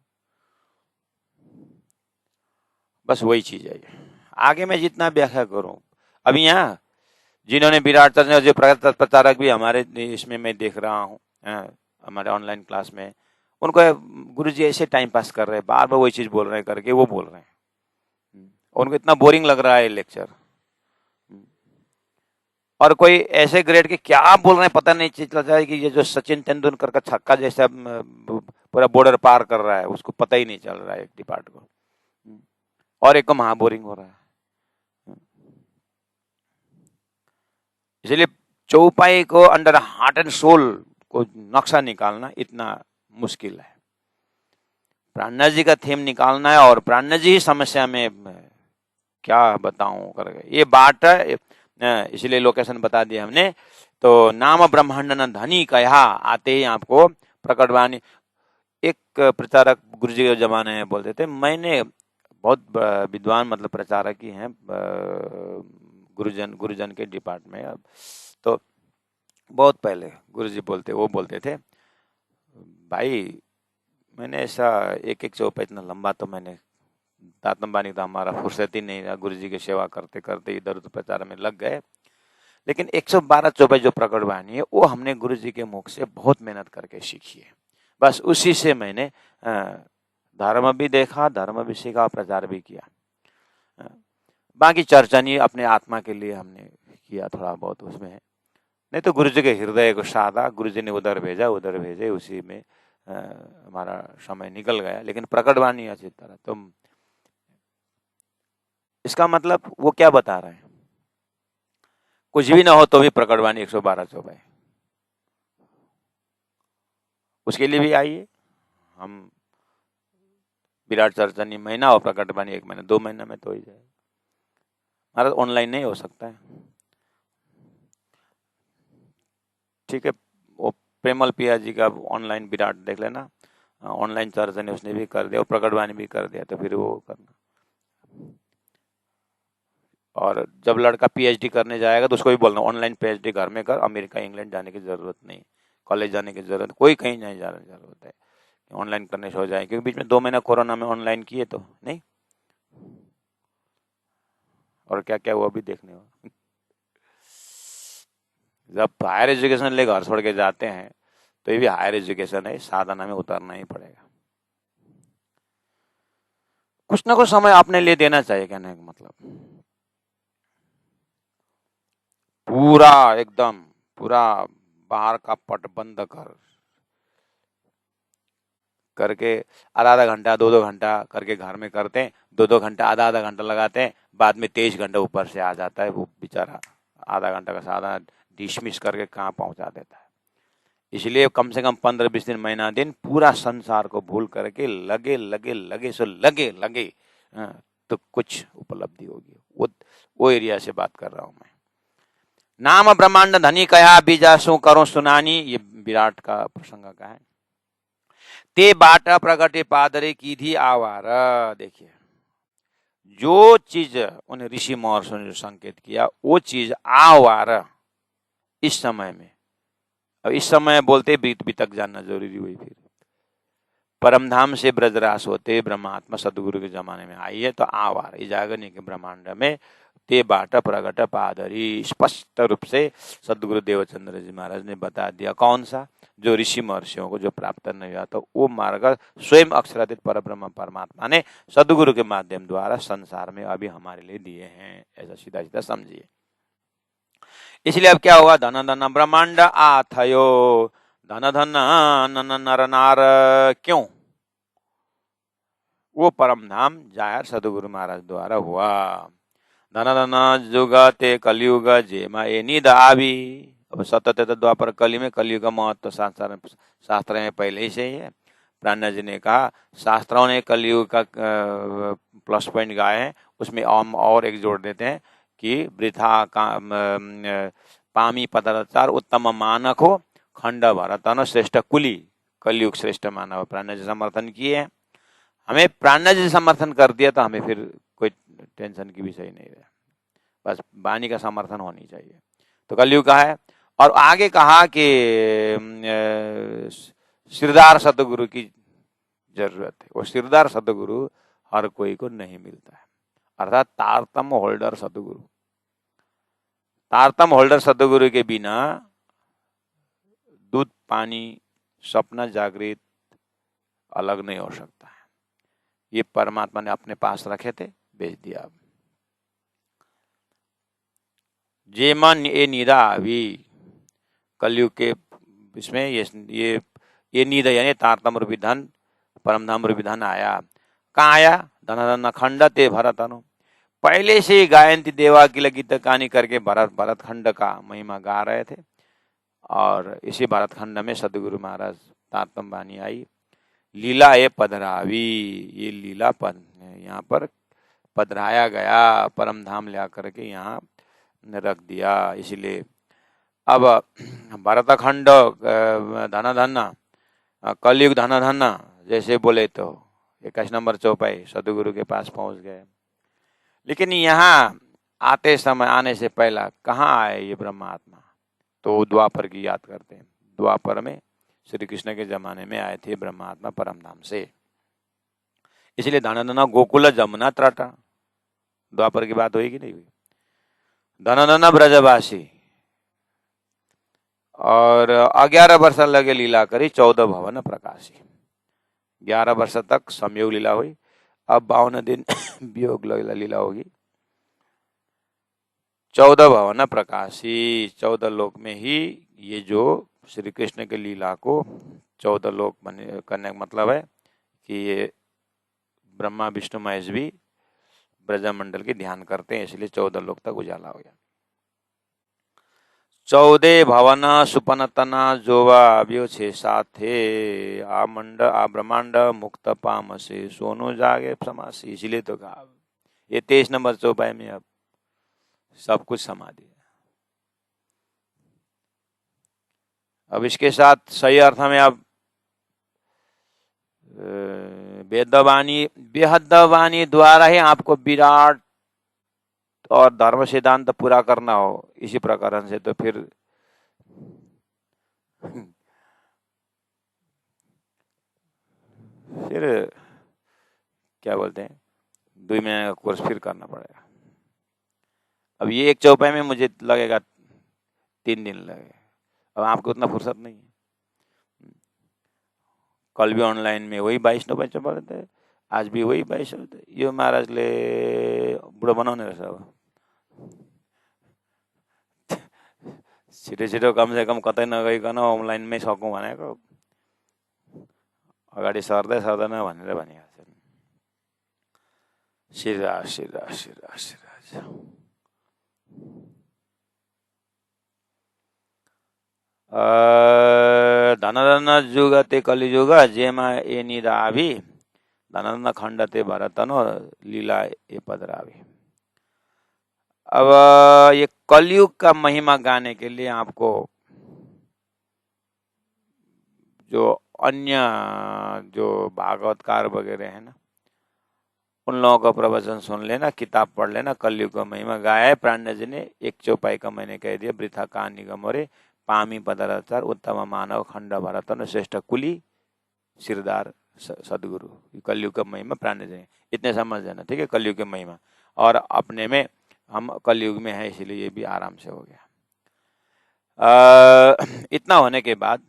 बस वही चीज है, आगे मैं जितना व्याख्या करूं, अभी यहाँ जिन्होंने विराट चर्चा जो प्रचारक भी हमारे इसमें मैं देख रहा हूँ हमारे ऑनलाइन क्लास में, उनको गुरुजी ऐसे टाइम पास कर रहे हैं, बार बार वही चीज बोल रहे हैं करके वो बोल रहे हैं, उनको इतना बोरिंग लग रहा है लेक्चर। और कोई ऐसे ग्रेड के क्या बोल रहे हैं पता नहीं चलता है कि ये जो सचिन तेंदुलकर का छक्का जैसा पूरा बॉर्डर पार कर रहा है उसको पता ही नहीं चल रहा है एक डिपार्ट को, और एक को महा बोरिंग हो रहा है। इसलिए चौपाई को अंडर हार्ट एंड सोल को नक्शा निकालना इतना मुश्किल है। प्राणनाथ जी का थीम निकालना है और प्राणनाथ जी ही समस्या में क्या बताऊं करके ये बात है, इसलिए लोकेशन बता दिया हमने। तो नाम ब्रह्मांड न धनी कहा, आते ही आपको प्रकटवाणी। एक प्रचारक गुरुजी के जमाने में बोलते थे, मैंने बहुत विद्वान मतलब प्रचारक ही हैं गुरुजन के डिपार्टमेंट में, तो बहुत पहले गुरुजी वो बोलते थे, भाई मैंने ऐसा एक चौपाई इतना लंबा तो मैंने दात अंबानी तो हमारा फुर्सत ही नहीं रहा, गुरुजी की सेवा करते करते इधर उधर प्रचार में लग गए। लेकिन 112 चौपाई जो प्रकटवाणी है वो हमने गुरुजी के मुख से बहुत मेहनत करके सीखी है। बस उसी से मैंने धर्म भी देखा, धर्म भी सीखा, प्रचार भी किया। बाकी चर्चा नहीं, अपने आत्मा के लिए हमने किया थोड़ा बहुत उसमें है, नहीं तो गुरुजी के हृदय को साधा, गुरुजी ने उधर भेजे, उसी में हमारा समय निकल गया। लेकिन प्रकटवाणी अच्छी तरह, तो इसका मतलब वो क्या बता रहे हैं, कुछ भी ना हो तो भी प्रकटवाणी 112 चौपाई, उसके लिए भी आइए। हम विराट चर्चा नहीं महीना और प्रकटवाणी 1 महीना 2 महीना में तो ही जाए, हमारा ऑनलाइन नहीं हो सकता है। ठीक है, वो प्रेमल पिया जी का ऑनलाइन विराट देख लेना, ऑनलाइन चर्चा ने उसने भी कर दिया और प्रकटवाणी भी कर दिया, तो फिर वो करना। और जब लड़का पीएचडी करने जाएगा तो उसको भी बोलना ऑनलाइन पीएचडी घर में कर, अमेरिका इंग्लैंड जाने की जरूरत नहीं, कॉलेज जाने की जरूरत, कोई कहीं नहीं जाने की जरूरत है, ऑनलाइन करने से हो जाए। क्योंकि बीच में 2 महीना कोरोना में ऑनलाइन किए तो नहीं, और क्या क्या हुआ भी देखने हो। जब हायर एजुकेशन ले घर छोड़ के जाते हैं तो ये भी हायर एजुकेशन है, साधना में उतरना ही पड़ेगा। कुछ ना कुछ समय अपने लिए देना चाहिए, कहने का मतलब पूरा एकदम पूरा बाहर का पट बंद करके आधा घंटा 2 घंटा करके घर में करते हैं, 2 घंटा आधा घंटा लगाते हैं, बाद में 23 घंटा ऊपर से आ जाता है, वो बेचारा आधा घंटा का साधा डिसमिस करके कहाँ पहुंचा देता है। इसलिए कम से कम 15-20 दिन महीना दिन पूरा संसार को भूल करके लगे तो कुछ उपलब्धि होगी। वो एरिया से बात कर रहा हूं मैं। नाम ब्रह्मांड धनी कया बीजासु करो सुनानी, ये विराट का प्रसंग का है। ते बाटा प्रगटे पादरे की थी आवार, देखिए जो चीज उन्हें ऋषि महर्षियों ने संकेत किया वो चीज आवार इस समय में, अब इस समय बोलते बीत तक जानना जरूरी हुई। फिर परमधाम से ब्रजरास होते ब्रह्मात्मा सदगुरु के जमाने में आई है, तो आवार इस जागरणी के ब्रह्मांड में ते बाट प्रगट पादरी, स्पष्ट रूप से सदगुरु देवचंद्र जी महाराज ने बता दिया। कौन सा? जो ऋषि महर्षियों को जो प्राप्त नहीं हुआ, तो वो मार्ग स्वयं अक्षरातीत परब्रह्म परमात्मा ने सदगुरु के माध्यम द्वारा संसार में अभी हमारे लिए दिए हैं, ऐसा सीधा सीधा समझिए। इसलिए अब क्या हुआ, धन धन ब्रह्मांड आथयो, धन धन नन नर नार, क्यों? वो परम धाम जाहिर सदगुरु महाराज द्वारा हुआ। धन धन जुग ते कलयुग जेमा ए निद आवी, अब सतत द्वापर कली में कलयुग का महत्व शास्त्र में पहले ही से ही है। प्राणनाथ जी ने कहा शास्त्रों ने कलयुग का प्लस पॉइंट गाए हैं, उसमें हम और एक जोड़ देते हैं कि वृथा पामी पदाचार उत्तम मानक हो, खंड भरतन श्रेष्ठ कुली, कलयुग श्रेष्ठ मानव। प्राणनाथ जी समर्थन किए हैं, हमें प्राणनाथ जी समर्थन कर दिया तो हमें फिर कोई टेंशन की विषय नहीं रहा, बस वाणी का समर्थन होनी चाहिए। तो कलयुग का है। और आगे कहा कि सिरदार सतगुरु की जरूरत है, वो सिरदार सतगुरु हर कोई को नहीं मिलता है। अर्थात तारतम होल्डर सदगुरु। तारतम होल्डर सदगुरु के बिना दूध पानी सपना जागृत अलग नहीं हो सकता है। ये परमात्मा ने अपने पास रखे थे, बेच दिया। अब जे मन ये नीदा अभी कलयुग के इसमें ये नीदा यानी तारतम रूपी धन, परमधाम रूपी धन आया। कहाँ आया? धन धन खंड ते भरत अनु। पहले से ही गायंती देवा की लगी तक कहानी करके भरत खंड का महिमा गा रहे थे। और इसी भरत खंड में सदगुरु महाराज तारतम वाणी आई। लीला ये पधरावी, ये लीला पद यहाँ पर पधराया गया, परम धाम ले करके यहाँ रख दिया। इसलिए अब भरतखंड धन धन, कलयुग धन धन जैसे बोले तो 21 नंबर चौपाई सदगुरु के पास पहुंच गए। लेकिन यहाँ आते समय, आने से पहला कहाँ आए ये ब्रह्मात्मा? तो द्वापर की याद करते हैं। द्वापर में श्री कृष्ण के जमाने में आए थे ब्रह्मात्मा परमधाम से। इसलिए धन धन गोकुल जमुना त्राटा, द्वापर की बात हुई कि नहीं हुई? धन धन ब्रजवासी, और 11 वर्ष लगे लीला करी 14 भवन प्रकाशी। 11 वर्ष तक संयोग लीला हुई, अब 52 दिन वियोग लीला होगी। 14 भवन प्रकाशी, 14 लोक में ही ये जो श्री कृष्ण के लीला को 14 लोक बने करने का मतलब है कि ये ब्रह्मा विष्णु महेश भी ब्रजमंडल के ध्यान करते हैं, इसलिए 14 लोक तक उजाला हो गया। 14 भवन सुपनतना जोवा अभियो 6-7 थे, आ ब्रह्मांड मुक्त पाम से सोनो जागे समासी। इसीलिए तो कहा ये 23 नंबर चौपाई में अब सब कुछ समा दिया। अब इसके साथ सही अर्थ में अब वेदवाणी द्वारा ही आपको विराट और धर्म सिद्धांत पूरा करना हो इसी प्रकार से, तो फिर क्या बोलते हैं 2 महीने का कोर्स फिर करना पड़ेगा। अब ये एक चौपाई में मुझे लगेगा 3 दिन लगे। अब आपको उतना फुर्सत नहीं है। कल भी ऑनलाइन में वही 22 नंबर चौपाई थे, आज भी वही 22 थे। यो महाराज ले बुढ़ो बनाउने रहेछ। अब छिटो छिटो कम से कम कतै नगइकन अनलाइनमै सकौँ भनेको, अगाडि सर्दै सर्दैन भनेर भनिहाल्छ। सिरा सिरा सिरा सिरा धन धन जुग ते कलिजुग जेमा ए निराभी, धन धन खण्ड ते भरतनो लीला ए पदरावी। अब ये कलयुग का महिमा गाने के लिए आपको जो अन्य जो भागवतकार वगैरह है ना, उन लोगों का प्रवचन सुन लेना, किताब पढ़ लेना। कलयुग का महिमा गाया है प्राण जी ने, 1 चौपाई का मैंने कह दिया। वृथा कहानी गमोरे पामी पदरचार उत्तम मानव खंड भरतन श्रेष्ठ कुली सिरदार सदगुरु। कलयुग का महिमा प्राण जी, इतने समझ लेना, ठीक है। कलयुग की महिमा, और अपने में हम कलयुग में है, इसलिए ये भी आराम से हो गया। इतना होने के बाद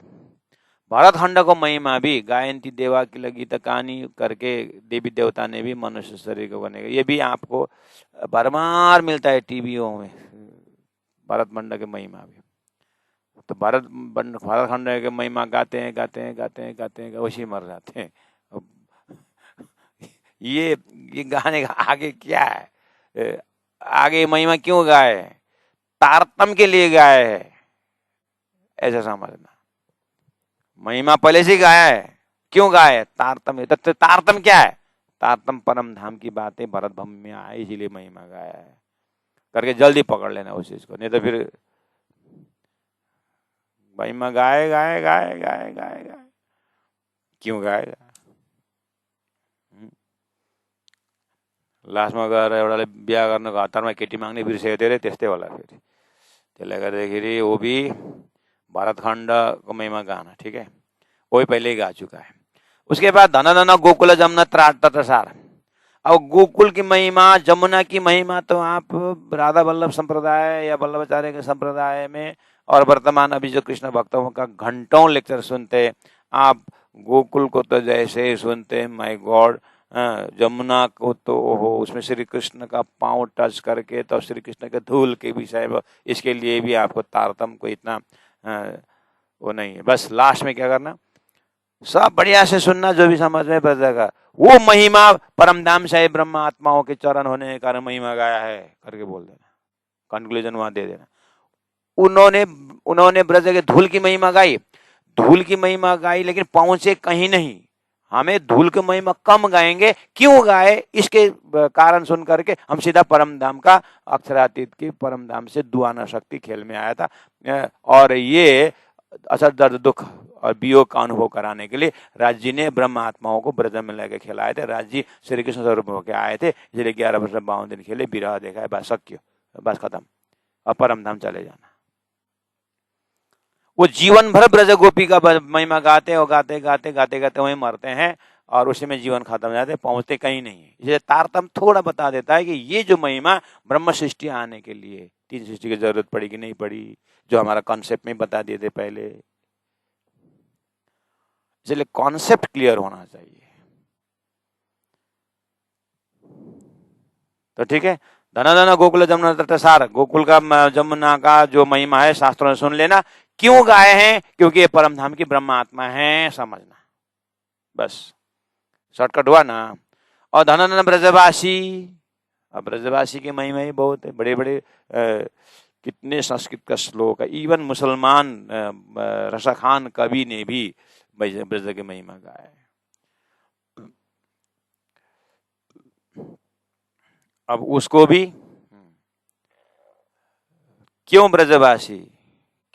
भरत खंड को महिमा भी गायंती देवा की लगी तो कहानी करके देवी देवता ने भी मनुष्य शरीर को बनेगा। ये भी आपको भरमार मिलता है टीवियों में, भरत खंड की महिमा भी। तो भरत खंड की महिमा गाते हैं गाते हैं गाते हैं गाते हैं, वैसे मर जाते हैं। ये गाने का आगे क्या है? आगे महिमा क्यों गाए? तारतम के लिए गाए है, ऐसा समझना। महिमा पहले से गाया है, क्यों गाया है? तारतम। तो तारतम क्या है? तारतम परम धाम की बातें भरत भूमि में आए, इसीलिए महिमा गाया है करके जल्दी पकड़ लेना उस चीज को, नहीं तो फिर महिमा गाए गाए गाए गाए गाए गाए, क्यों गाएगा? लास्टमा गएर एउटाले बिहा गर्नको हतारमा केटी माग्ने बिर्सेको थियो अरे, त्यस्तै होला फेरि। त्यसले गर्दाखेरि वो भी भरतखंड को महिमा गाना, ठीक है, वही पहले ही गा चुका है। उसके बाद धन धन गोकुल जमुना त्राट तटसार। अब गोकुल की महिमा, जमुना की महिमा तो आप राधा वल्लभ संप्रदाय या वल्लभाचार्य के संप्रदाय में और वर्तमान अभी जो कृष्ण भक्तों का घंटों लेक्चर सुनते, आप गोकुल को तो जैसे ही सुनते, माय गॉड, जमुना को तो ओहो, उसमें श्री कृष्ण का पांव टच करके तो श्री कृष्ण के धूल के विषय, इसके लिए भी आपको तारतम्य को इतना वो नहीं है। बस लास्ट में क्या करना, सब बढ़िया से सुनना, जो भी समझ में बचेगा वो महिमा परम धाम से ब्रह्म आत्माओं के चरण होने के कारण महिमा गाया है करके बोल देना, कंक्लूजन वहां दे देना। उन्होंने ब्रज के धूल की महिमा गाई, धूल की महिमा गाई, लेकिन पहुंचे कहीं नहीं। हमें धूल की महिमा कम गाएंगे, क्यों गाए इसके कारण सुन करके हम सीधा परम धाम का, अक्षरातीत की परम धाम से दुआना शक्ति खेल में आया था। और ये असर, दर्द, दुख और वियोग का अनुभव कराने के लिए राज जी ने ब्रह्म आत्माओं को ब्रज में लेकर खिलाए थे। राज जी श्री कृष्ण स्वरूप होकर आए थे, इसलिए 11 वर्ष 52 दिन खेले, विरह देखा है, बस सक्य, बस खत्म, और परम धाम चले जाना। वो जीवन भर ब्रज गोपी का महिमा गाते और गाते गाते गाते गाते वहीं मरते हैं और उसी में जीवन खत्म हो जाते, पहुंचते कहीं नहीं है। इसलिए तारतम्य थोड़ा बता देता है कि ये जो महिमा ब्रह्म सृष्टि आने के लिए 3 सृष्टि की जरूरत पड़ी कि नहीं पड़ी, जो हमारा कॉन्सेप्ट में बता दिए थे पहले। इसलिए कॉन्सेप्ट क्लियर होना चाहिए। तो ठीक है, धना धना गोकुल जमुना तटसार, गोकुल का जमुना का जो महिमा है शास्त्रों में सुन लेना। क्यों गाए हैं? क्योंकि ये परम धाम की ब्रह्म आत्मा है, समझना, बस शॉर्टकट हुआ ना। और धना धना ब्रजवासी, अब ब्रजवासी की महिमा ही बहुत है, बड़े बड़े कितने संस्कृत का श्लोक है, इवन मुसलमान रसाखान कवि ने भी ब्रज की महिमा गाया है। अब उसको भी क्यों ब्रजवासी?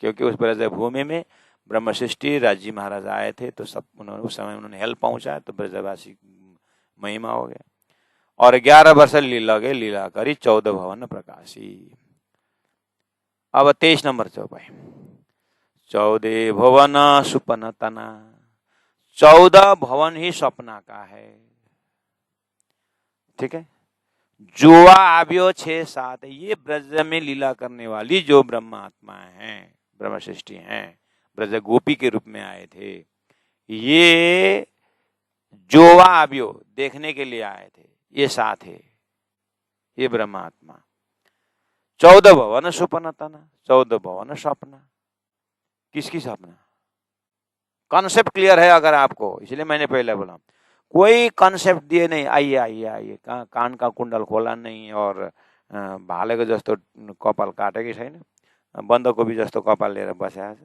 क्योंकि उस ब्रज भूमि में ब्रह्म सृष्टि राजी महाराज आए थे, तो सब उन्होंने उस समय उन्होंने हेल्प पहुंचाया, तो ब्रजवासी महिमा हो गया। और 11 वर्ष लीला गए, लीला करी 14 भवन प्रकाशी। अब 23 नंबर चौपाई, 14 भवन सुपन तना, 14 भवन ही सपना का है। ठीक है, जुआ आव्यो 6-7, ये ब्रज में लीला करने वाली जो ब्रह्म आत्मा है, ब्रह्म सृष्टि है, ब्रज गोपी के रूप में आए थे, ये जोवा आव्यो देखने के लिए आए थे, ये 7 है, ये ब्रह्म आत्मा। 14 भवन सुपन तना, 14 भवन सपना, किसकी सपना? कॉन्सेप्ट क्लियर है अगर आपको, इसलिए मैंने पहले बोला, कोई कॉन्सेप्ट दिए नहीं, आइए आइए आइए, कान का कुंडल खोला नहीं और भालेको जस्तो कपाल काटेकै छैन, बन्दको भी जस्तो कपाल लिएर बसेको छ,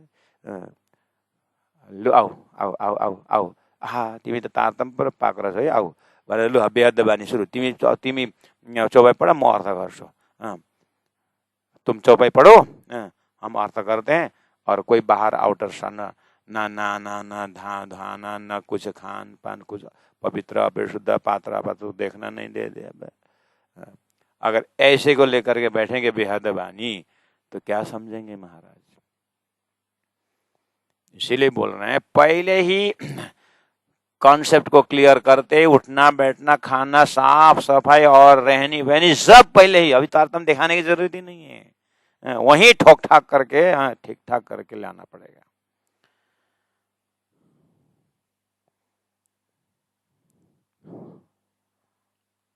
लु आऊ आऊ आऊ आऊ आऊ, आहा तिमी त तारतम्य पो पाएको रहेछ है, आऊ भनेर लु बेहद बानी सुरु, तिमी चौपाई पढ, म अर्थ गर्छु, तुम चौपाई पढ़ो, हम अर्थ करते हैं। और कोई बाहर आउटर सन ना ना ना ना धा धाना न कुछ खान पान, कुछ पवित्र अविशुद्ध पात्र अपात्र देखना नहीं दे दे। अगर ऐसे को लेकर के बैठेंगे बेहद बानी, तो क्या समझेंगे महाराज? इसीलिए बोल रहे हैं, पहले ही कॉन्सेप्ट को क्लियर करते, उठना बैठना खाना साफ सफाई और रहनी बहनी सब पहले ही, अभी तारतम्य दिखाने की जरूरत ही नहीं है, वहीं ठोक ठाक करके ठीक ठाक करके लाना पड़ेगा।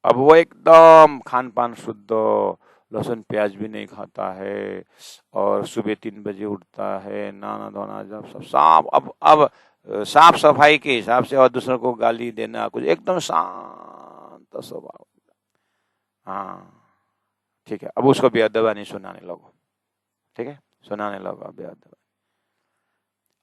अब वो एकदम खान पान शुद्ध, लहसुन प्याज भी नहीं खाता है और सुबह 3 बजे उठता है, नाना धोना जब सब साफ, अब साफ सफाई के हिसाब से और दूसरों को गाली देना, कुछ एकदम शांत स्वभाव। हाँ ठीक है, अब उसको बेअदबानी सुनाने लगो, ठीक है, सुनाने लगो बेअदबानी।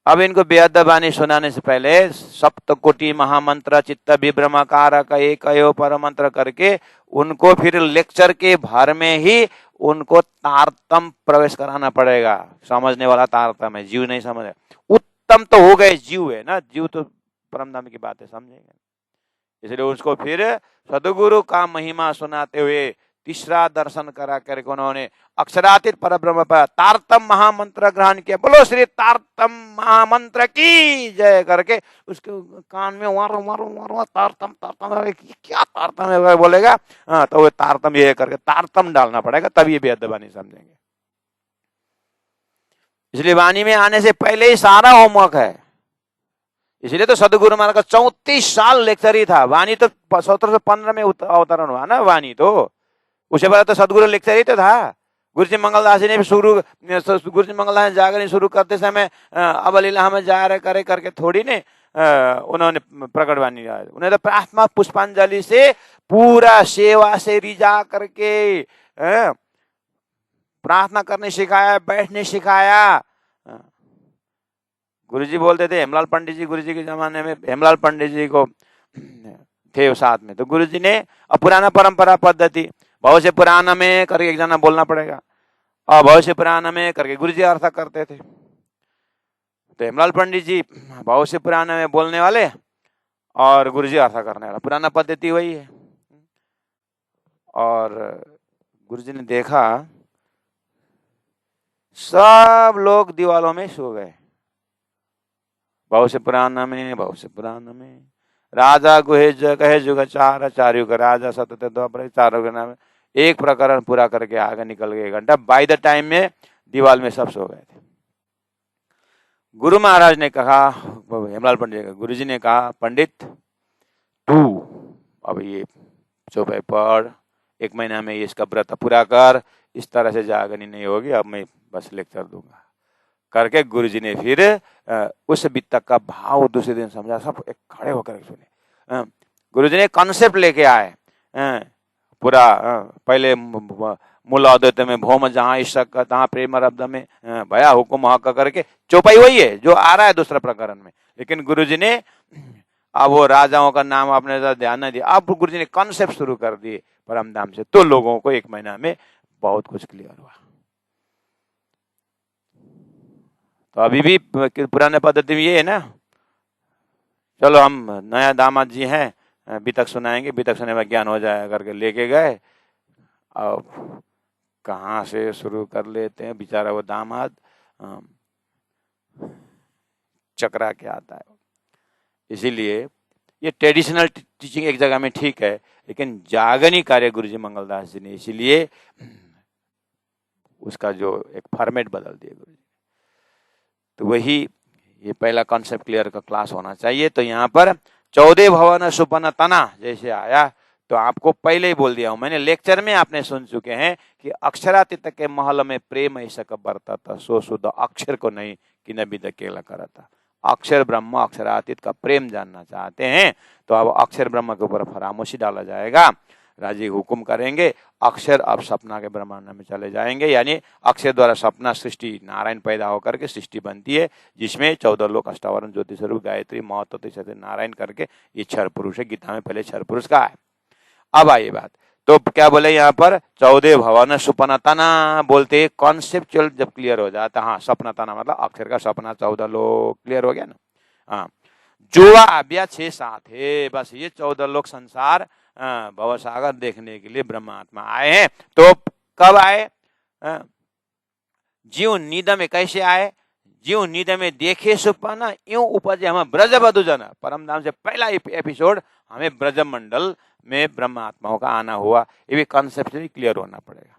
अब इनको बेअदबानी सुनाने से पहले सप्तकोटि महामंत्र चित्त विभ्रमकार का एक पर मंत्र करके उनको फिर लेक्चर के भर में ही उनको तारतम प्रवेश कराना पड़ेगा। समझने वाला तारतम है, जीव नहीं समझ, उत्तम तो हो गए, जीव है ना, जीव तो परमधाम की बात है, समझेंगे। इसलिए उसको फिर सदगुरु का महिमा सुनाते हुए तीसरा दर्शन करा करके उन्होंने अक्षरातीत परब्रह्म पर तारतम महामंत्र ग्रहण किया। बोलो श्री तारतम महामंत्र की जय करके उसके कान में वारो वारो वारो तारतम तारतम, क्या तारतम है बोलेगा, हाँ तो वो तारतम ये करके तारतम डालना पड़ेगा, तभी ये वेद वाणी समझेंगे। इसलिए वाणी में आने से पहले ही सारा होमवर्क है। इसलिए तो सदगुरु महाराज का 34 साल लेक्चर ही था। वाणी तो 1715 में अवतरण हुआ ना वाणी, तो उसके बाद तो सदगुरु लेक्चर ही तो था। गुरु जी मंगलदास जी ने भी गुरु जी मंगलदास जागरण शुरू करते समय अब लीला में जा रहे करे करके थोड़ी ने उन्होंने प्रकट वाणी, उन्हें तो प्रार्थना पुष्पांजलि से पूरा सेवा से रिझा करके प्रार्थना करने सिखाया, बैठने सिखाया। गुरुजी बोलते थे, हेमलाल पंडित जी गुरुजी के जमाने में हेमलाल पंडित जी को थे साथ में, तो गुरुजी ने पुराना परंपरा पद्धति भव से पुराण में करके एक जना बोलना पड़ेगा, और भव से पुराण में करके गुरुजी अर्थ करते थे। तो हेमलाल पंडित जी भव से पुराण में बोलने वाले और गुरुजी अर्थ करने वाला, पुराना पद्धति वही है। और गुरुजी ने देखा सब लोग दीवालों में सो गए, भव से पुराण में भव से पुराण में। राजा गुहे कहे जुग चार चार्यु का राजा सतत द्वापर चारों के नाम, एक प्रकरण पूरा करके आगे निकल गए 1 घंटा। बाय द टाइम में दीवाल में सब सो गए थे। गुरु महाराज ने कहा, हेमलाल पंडित गुरु जी ने कहा, पंडित तू अब ये चौपाई पढ़, 1 महीना में इसका व्रत पूरा कर, इस तरह से जागनी नहीं होगी, अब मैं बस लेक्चर दूंगा करके गुरुजी ने फिर उस वितक का भाव दूसरे दिन समझा। सब एक खड़े होकर सुने। गुरुजी ने कॉन्सेप्ट लेके आए पूरा। पहले मूल अद्वैत में भौम जहाँ ईशक तहाँ प्रेम रब्द में भया हुकुम हक करके चौपाई वही है जो आ रहा है दूसरा प्रकरण में, लेकिन गुरुजी ने अब वो राजाओं का नाम आपने ध्यान नहीं दिया। अब गुरुजी ने कॉन्सेप्ट शुरू कर दिए परम धाम से, तो लोगों को 1 महीना में बहुत कुछ क्लियर हुआ। तो अभी भी पुराने पद्धति में ये है ना, चलो हम नया दामाद जी हैं, बीतक सुनाएंगे, बीतक सुनने में ज्ञान हो जाए करके लेके गए। अब कहाँ से शुरू कर लेते हैं, बेचारा वो दामाद चकरा के आता है। इसीलिए ये ट्रेडिशनल टीचिंग एक जगह में ठीक है, लेकिन जागनी कार्य गुरुजी मंगलदास जी ने इसीलिए उसका जो एक फॉर्मेट बदल दिया गुरुजी। तो वही ये पहला कॉन्सेप्ट क्लियर का क्लास होना चाहिए। तो यहाँ पर 14 भवन सुपन तना जैसे आया, तो आपको पहले ही बोल दिया हूं मैंने, लेक्चर में आपने सुन चुके हैं कि अक्षरातीत के महल में प्रेम ऐसा बरता था, सो शुद्ध अक्षर को नहीं कि न विद केला करता। अक्षर ब्रह्म अक्षरातीत का प्रेम जानना चाहते हैं तो अब अक्षर ब्रह्म के ऊपर फरामोशी डाला जाएगा, राजी हुकुम करेंगे, अक्षर अब सपना के ब्रह्मांड में चले जाएंगे। यानी अक्षर द्वारा सपना सृष्टि नारायण पैदा होकर के सृष्टि बनती है, जिसमें 14 लोक अष्टावरण ज्योति स्वरूप गायत्री महत्व नारायण करके ये क्षर पुरुष है। गीता में पहले क्षर पुरुष का है। अब आइए बात, तो क्या बोले यहाँ पर 14 भवन सुपन तना बोलते, कॉन्सेप्चुअल जब क्लियर हो जाता, हाँ सपना तना मतलब अक्षर का सपना, 14 लोक क्लियर हो गया ना। हाँ जुआ अभ्या 6-7 है, बस ये 14 लोक संसार भवसागर देखने के लिए ब्रह्मात्मा आए हैं। तो कब आए? जीव नींद में कैसे आए? जीव नींद में देखे सुपना यूं उपजे हम ब्रज बधु जन। परम धाम से पहला एपिसोड हमें ब्रज मंडल में ब्रह्मात्माओं का आना हुआ। ये भी कॉन्सेप्चुअली क्लियर होना पड़ेगा,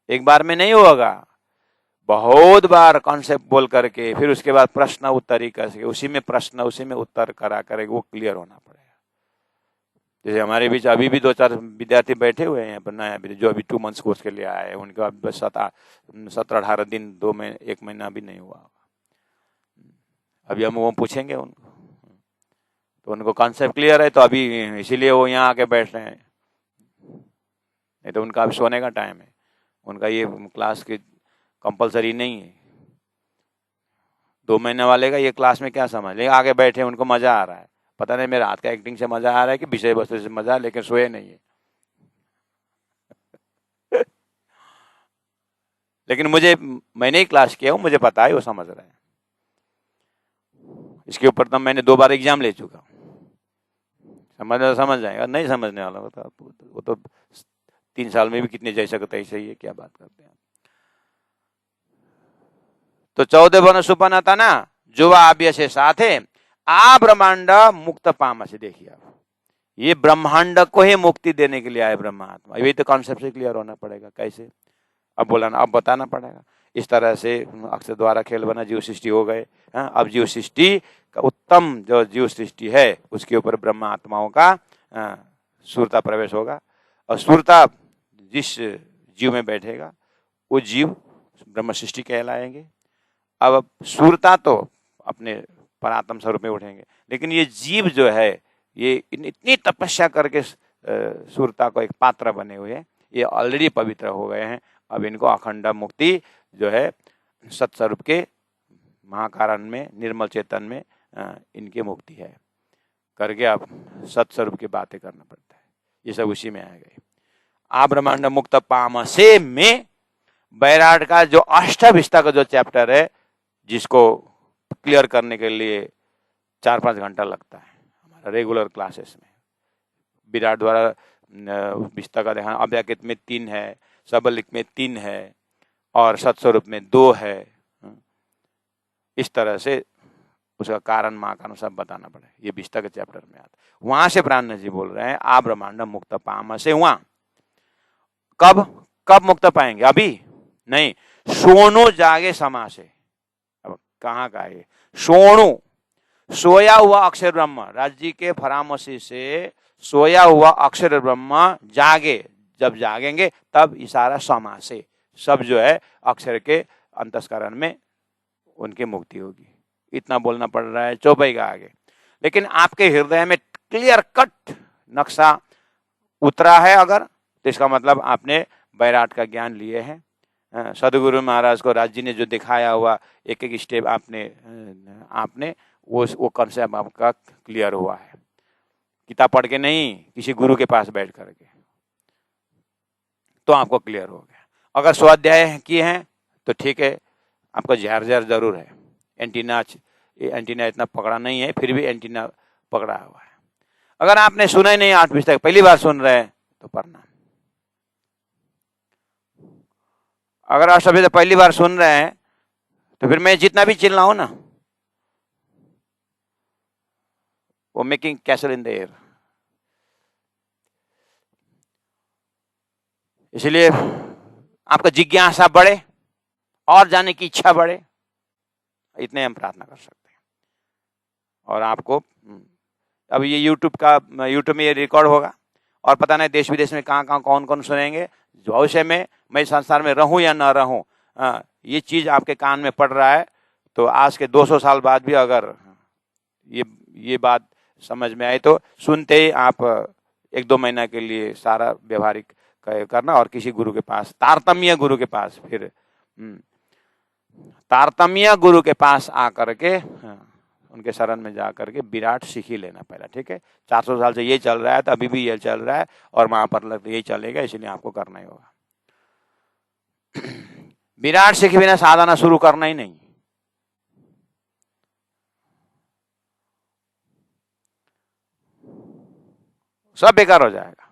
एक बार में नहीं होगा, बहुत बार कॉन्सेप्ट बोल करके फिर उसके बाद प्रश्न उत्तर ही करके उसी में प्रश्न उसी में उत्तर करा करेगा, वो क्लियर होना पड़ेगा। जैसे हमारे बीच अभी भी 2-4 विद्यार्थी बैठे हुए हैं पर नया, जो अभी 2 मंथ्स कोर्स के लिए आए हैं, उनका अभी बस 17-18 दिन 2 महीने 1 महीना भी नहीं हुआ। अभी हम वो पूछेंगे उनको, तो उनको कॉन्सेप्ट क्लियर है, तो अभी इसीलिए वो यहाँ आके बैठ रहे हैं, नहीं तो उनका अभी सोने का टाइम है। उनका ये क्लास की कंपलसरी नहीं है। 2 महीने वाले का ये क्लास में क्या समझ, लेकिन आगे बैठे उनको मजा आ रहा है। पता नहीं मेरे हाथ का एक्टिंग से मजा आ रहा है कि विषय वस्तु से मजा, लेकिन सोए नहीं है। लेकिन मैंने ही क्लास किया हूं, मुझे पता है वो समझ रहे हैं। इसके ऊपर तो मैंने 2 बार एग्जाम ले चुका हूं। समझ जाएगा, नहीं समझने वाला वो तो 3 साल में भी कितने जय सकते ऐसे ही है, क्या बात करते हैं। तो 14 वन सुपन था ना, जुवा आव्य से साथ है आ ब्रह्मांड मुक्त पाम से। देखिए आप, ये ब्रह्मांड को ही मुक्ति देने के लिए आए ब्रह्मात्मा। यही तो कॉन्सेप्ट से क्लियर होना पड़ेगा। कैसे? अब बोलाना, अब बताना पड़ेगा। इस तरह से अक्षर द्वारा खेल बना, जीव सृष्टि हो गए। अब जीव सृष्टि का उत्तम जो जीव सृष्टि है उसके ऊपर ब्रह्म आत्माओं का सूरता प्रवेश होगा, और सूरता जिस जीव में बैठेगा वो जीव ब्रह्म सृष्टि कहलाएंगे। अब सूरता तो अपने परात्म स्वरूप में उठेंगे, लेकिन ये जीव जो है ये इतनी तपस्या करके सूरता को एक पात्र बने हुए हैं, ये ऑलरेडी पवित्र हो गए हैं। अब इनको अखंड मुक्ति जो है सत्स्वरूप के महाकारण में, निर्मल चेतन में इनकी मुक्ति है करके अब सत्स्वरूप की बातें करना पड़ता है। ये सब उसी में आ गए। आ ब्रह्मांड मुक्त पामसे में बैराट का जो अष्टाभिष्टा का जो चैप्टर है, जिसको क्लियर करने के लिए 4-5 घंटा लगता है हमारा रेगुलर क्लासेस में। विराट द्वारा विष्टा का ध्यान अव्याकृत में 3 है, सबलिक में 3 है, और सत्स्वरूप में 2 है। इस तरह से उसका कारण माँ का अनुसार बताना पड़े। ये विष्टा के चैप्टर में आता है। वहां से प्राण जी बोल रहे हैं आ ब्रह्मांड मुक्त पाम से। वहां कब मुक्त पाएंगे? अभी नहीं, सोनो जागे समा से। अब कहाँ का है? सोणु, सोया हुआ अक्षर ब्रह्म, राज्य के फरामसी से सोया हुआ अक्षर ब्रह्म जागे, जब जागेंगे तब इशारा समा से, सब जो है अक्षर के अंतस्करण में उनकी मुक्ति होगी। इतना बोलना पड़ रहा है चौपाई का आगे, लेकिन आपके हृदय में क्लियर कट नक्शा उतरा है अगर, तो इसका मतलब आपने बैराट का ज्ञान लिए हैं। सदगुरु महाराज को राज जी ने जो दिखाया हुआ एक एक स्टेप आपने वो कॉन्सेप्ट आपका क्लियर हुआ है। किताब पढ़ के नहीं, किसी गुरु के पास बैठ करके, तो आपको क्लियर हो गया। अगर स्वाध्याय किए हैं तो ठीक है, आपका जार जरूर है। एंटीना इतना पकड़ा नहीं है, फिर भी एंटीना पकड़ा हुआ है। अगर आपने सुना ही नहीं 8 बजे तक, पहली बार सुन रहे हैं तो प्रणाम। अगर आप सभी पहली बार सुन रहे हैं तो फिर मैं जितना भी चिल्लाऊं ना, वो making castle in the air. इसलिए आपका जिज्ञासा बढ़े और जाने की इच्छा बढ़े, इतने हम प्रार्थना कर सकते हैं। और आपको अब ये यूट्यूब में ये रिकॉर्ड होगा, और पता नहीं देश विदेश में कहाँ कौन सुनेंगे। भविष्य में मैं संसार में रहूं या ना रहूं, ये चीज आपके कान में पड़ रहा है, तो आज के 200 साल बाद भी अगर ये बात समझ में आए तो सुनते ही आप 1-2 महीना के लिए सारा व्यवहारिक करना, और किसी गुरु के पास, तारतम्य गुरु के पास, फिर तारतम्य गुरु के पास आकर के उनके शरण में जा करके विराट सीख ही लेना पहला। ठीक है, 400 साल से ये चल रहा है, तो अभी भी ये चल रहा है, और वहां पर यही चलेगा, इसलिए आपको करना ही होगा। विराट सीखे बिना साधना शुरू करना ही नहीं। सब बेकार हो जाएगा।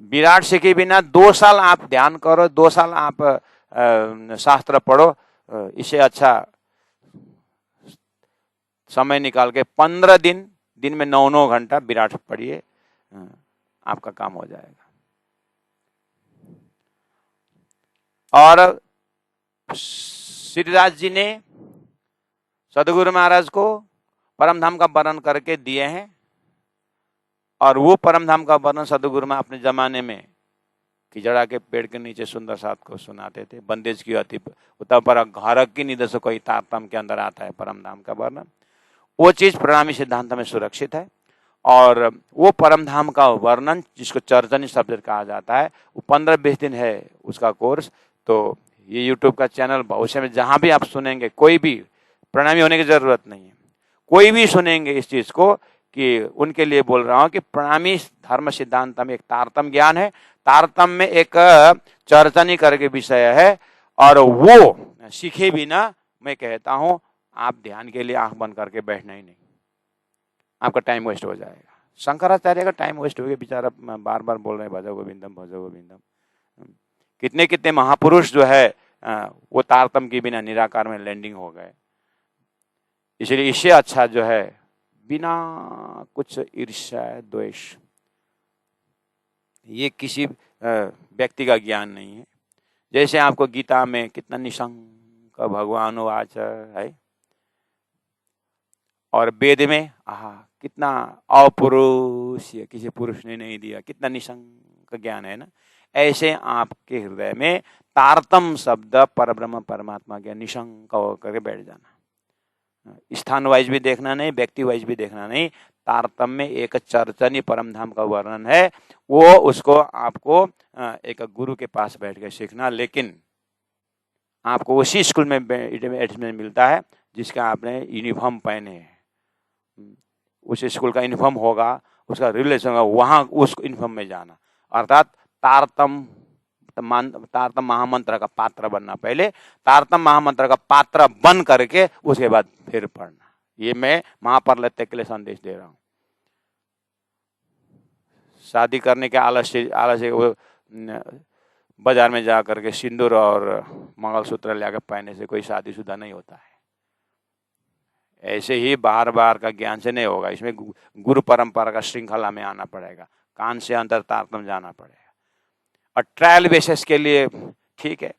विराट सीखे बिना 2 साल आप ध्यान करो, 2 साल आप शास्त्र पढ़ो, इससे अच्छा समय निकाल के 15 दिन में 9-9 घंटा विराट पढ़िए, आपका काम हो जाएगा। और श्रीराज जी ने सदगुरु महाराज को परम धाम का वर्णन करके दिए हैं, और वो परम धाम का वर्णन सदगुरु में अपने जमाने में खिजड़ा के पेड़ के नीचे सुंदर साथ को सुनाते थे। बंदेज की अति पर घर की निधि से कोई तारतम के अंदर आता है परम धाम का वर्णन। वो चीज प्रणामी सिद्धांत में सुरक्षित है, और वो परम धाम का वर्णन जिसको चर्चनी शब्द कहा जाता है, वो 15-20 दिन है उसका कोर्स। तो ये यूट्यूब का चैनल भविष्य में जहां भी आप सुनेंगे, कोई भी प्रणामी होने की जरूरत नहीं है, कोई भी सुनेंगे इस चीज को, कि उनके लिए बोल रहा हूं कि प्रणामी धर्म सिद्धांत में एक तारतम ज्ञान है, तारतम में एक चर्चनी करके विषय है, और वो सीखे बिना मैं कहता हूं आप ध्यान के लिए आंख बंद करके बैठना ही नहीं, आपका टाइम वेस्ट हो जाएगा। शंकराचार्य का टाइम वेस्ट हो गया, बेचारा बार बार बोल रहे हैं भजो गोविंदम भजो गोविंदम। कितने कितने महापुरुष जो है वो तारतम के बिना निराकार में लैंडिंग हो गए। इसलिए इससे अच्छा जो है बिना कुछ ईर्ष्या द्वेष, ये किसी व्यक्ति का ज्ञान नहीं है। जैसे आपको गीता में कितना निशंक भगवान वाच है, और वेद में कितना अपरुष, किसी पुरुष ने नहीं दिया, कितना निशंक ज्ञान है ना। ऐसे आपके हृदय में तारतम शब्द परब्रह्म परमात्मा के निशंक होकर बैठ जाना। स्थान वाइज भी देखना नहीं, व्यक्ति वाइज भी देखना नहीं। तारतम में एक चरचनी परम धाम का वर्णन है, वो उसको आपको एक गुरु के पास बैठ के सीखना। लेकिन आपको उसी स्कूल में एडमिशन मिलता है जिसका आपने यूनिफॉर्म पहने हैं, उस स्कूल का यूनिफॉर्म होगा, उसका रिलेशन होगा, वहां उस यूनिफॉर्म में जाना। अर्थात तारतम महामंत्र का पात्र बनना, पहले तारतम महामंत्र का पात्र बन करके उसके बाद फिर पढ़ना। ये मैं महापरलत्य के लिए संदेश दे रहा हूं। शादी करने के आलस्य वो बाजार में जा करके सिंदूर और मंगलसूत्र लाकर पहनने से कोई शादीशुदा नहीं होता है। ऐसे ही बार बार का ज्ञान से नहीं होगा, इसमें गुरु परंपरा का श्रृंखला में आना पड़ेगा, कान से अंतर तारतम जाना पड़ेगा। और ट्रायल बेसिस के लिए ठीक है,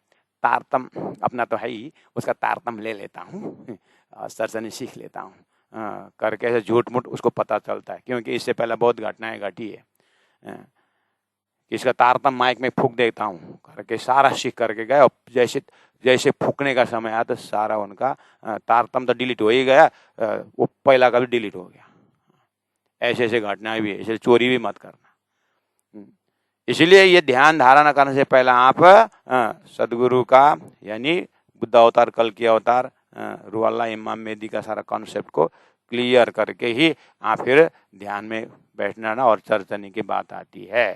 तारतम अपना तो है ही, उसका तारतम ले लेता हूँ और सरसनी सीख लेता हूँ करके ऐसे झूठ मूठ उसको पता चलता है। क्योंकि इससे पहले बहुत घटनाएं घटी है कि इसका तारतम माइक में फूंक देता हूँ करके सारा सीख करके गए, और जैसे जैसे फूकने का समय आया तो सारा उनका तारतम तो डिलीट हो ही गया, वो पहला का भी डिलीट हो गया। ऐसे ऐसे घटनाएं भी है, इसलिए चोरी भी मत करना। इसलिए ये ध्यान धारणा करने से पहले आप सदगुरु का यानी बुद्ध अवतार, कल की अवतार, रुअल्लाह इमाम मेहदी का सारा कॉन्सेप्ट को क्लियर करके ही आप फिर ध्यान में बैठना ना, और चर्चनी की बात आती है।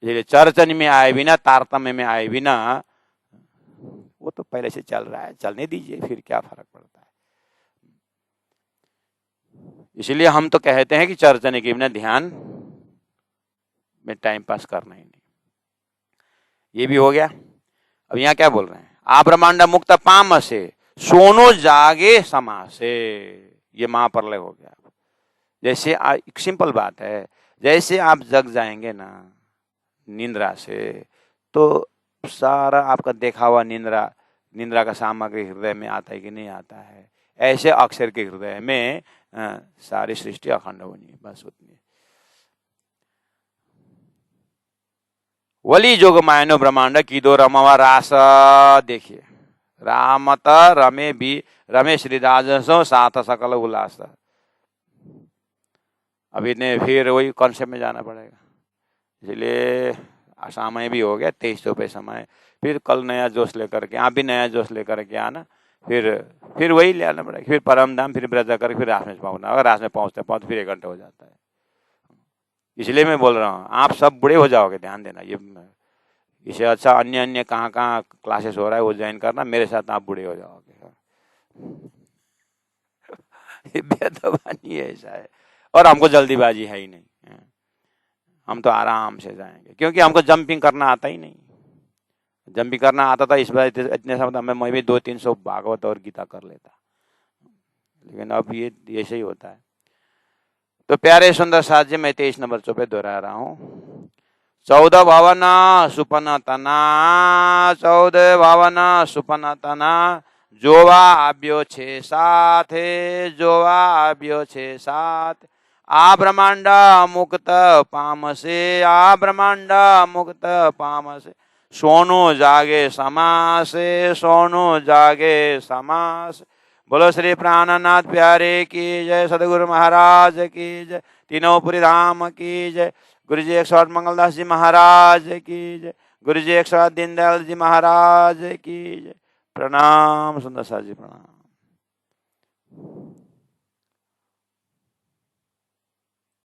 इसलिए चर्चनी में आए बिना, तारतम्य में आए बिना, वो तो पहले से चल रहा है, चलने दीजिए, फिर क्या फर्क पड़ता है। इसलिए हम तो कहते हैं कि चर्चनी के बिना ध्यान में टाइम पास करना ही नहीं। ये भी हो गया। अब यहाँ क्या बोल रहे हैं, आ ब्रह्मांड मुक्त पाम से सोनो जागे समा से, ये महाप्रलय हो गया। जैसे एक सिंपल बात है, जैसे आप जग जाएंगे ना निंद्रा से, तो सारा आपका देखा हुआ निंद्रा का सामग्री हृदय में आता है कि नहीं आता है। ऐसे अक्षर के हृदय में सारी सृष्टि अखंड होनी, बस उतनी। वली जोग मायनो ब्रह्मांड की दो रमवा रास, देखिए रामत रमे भी रमे श्रीराजसो साथ सकल उल्लास। अभी ने फिर वही कॉन्सेप्ट में जाना पड़ेगा। इसलिए समय भी हो गया 2300 पे समय, फिर कल नया जोश लेकर के, आप भी नया जोश लेकर के आना, फिर वही ले आना पड़ेगा। फिर परम धाम, फिर ब्रज करके फिर रास में पहुंचना होगा। रास में पहुंचते पहुंचते फिर 1 घंटा हो जाता है। इसलिए मैं बोल रहा हूँ, आप सब बुढ़े हो जाओगे, ध्यान देना। ये इसे अच्छा अन्य कहाँ क्लासेस हो रहा है वो ज्वाइन करना, मेरे साथ आप बुढ़े हो जाओगे। ये बेदबानी है, ऐसा है। और हमको जल्दीबाजी है ही नहीं, हम तो आराम से जाएंगे, क्योंकि हमको जंपिंग करना आता ही नहीं। जंपिंग करना आता था इस बार इतने समय मैं भी 200-300 भागवत और गीता कर लेता, लेकिन अब ये ऐसे ही होता है। तो प्यारे सुंदर साथ जी, मैं 23 नंबर चौपे दोहरा रहा हूँ। 14 भवन सुपन तना, 14 भवन सुपन तना, जोवा आब्यो 6-7, जोवा आब्यो 6-7, आ ब्रह्मांड मुक्त पाम से, आ ब्रह्मांड मुक्त पाम से, सोनो जागे समास, सोनो जागे समास। बोलो श्री प्राणनाथ प्यारे की जय, सदगुरु महाराज की जय, तीनों पुरी धाम की जय, गुरु जी 108 मंगलदास जी महाराज की जय, गुरु जी 108 दीनदयाल जी महाराज की जय। प्रणाम सुंदर साथ जी, प्रणाम।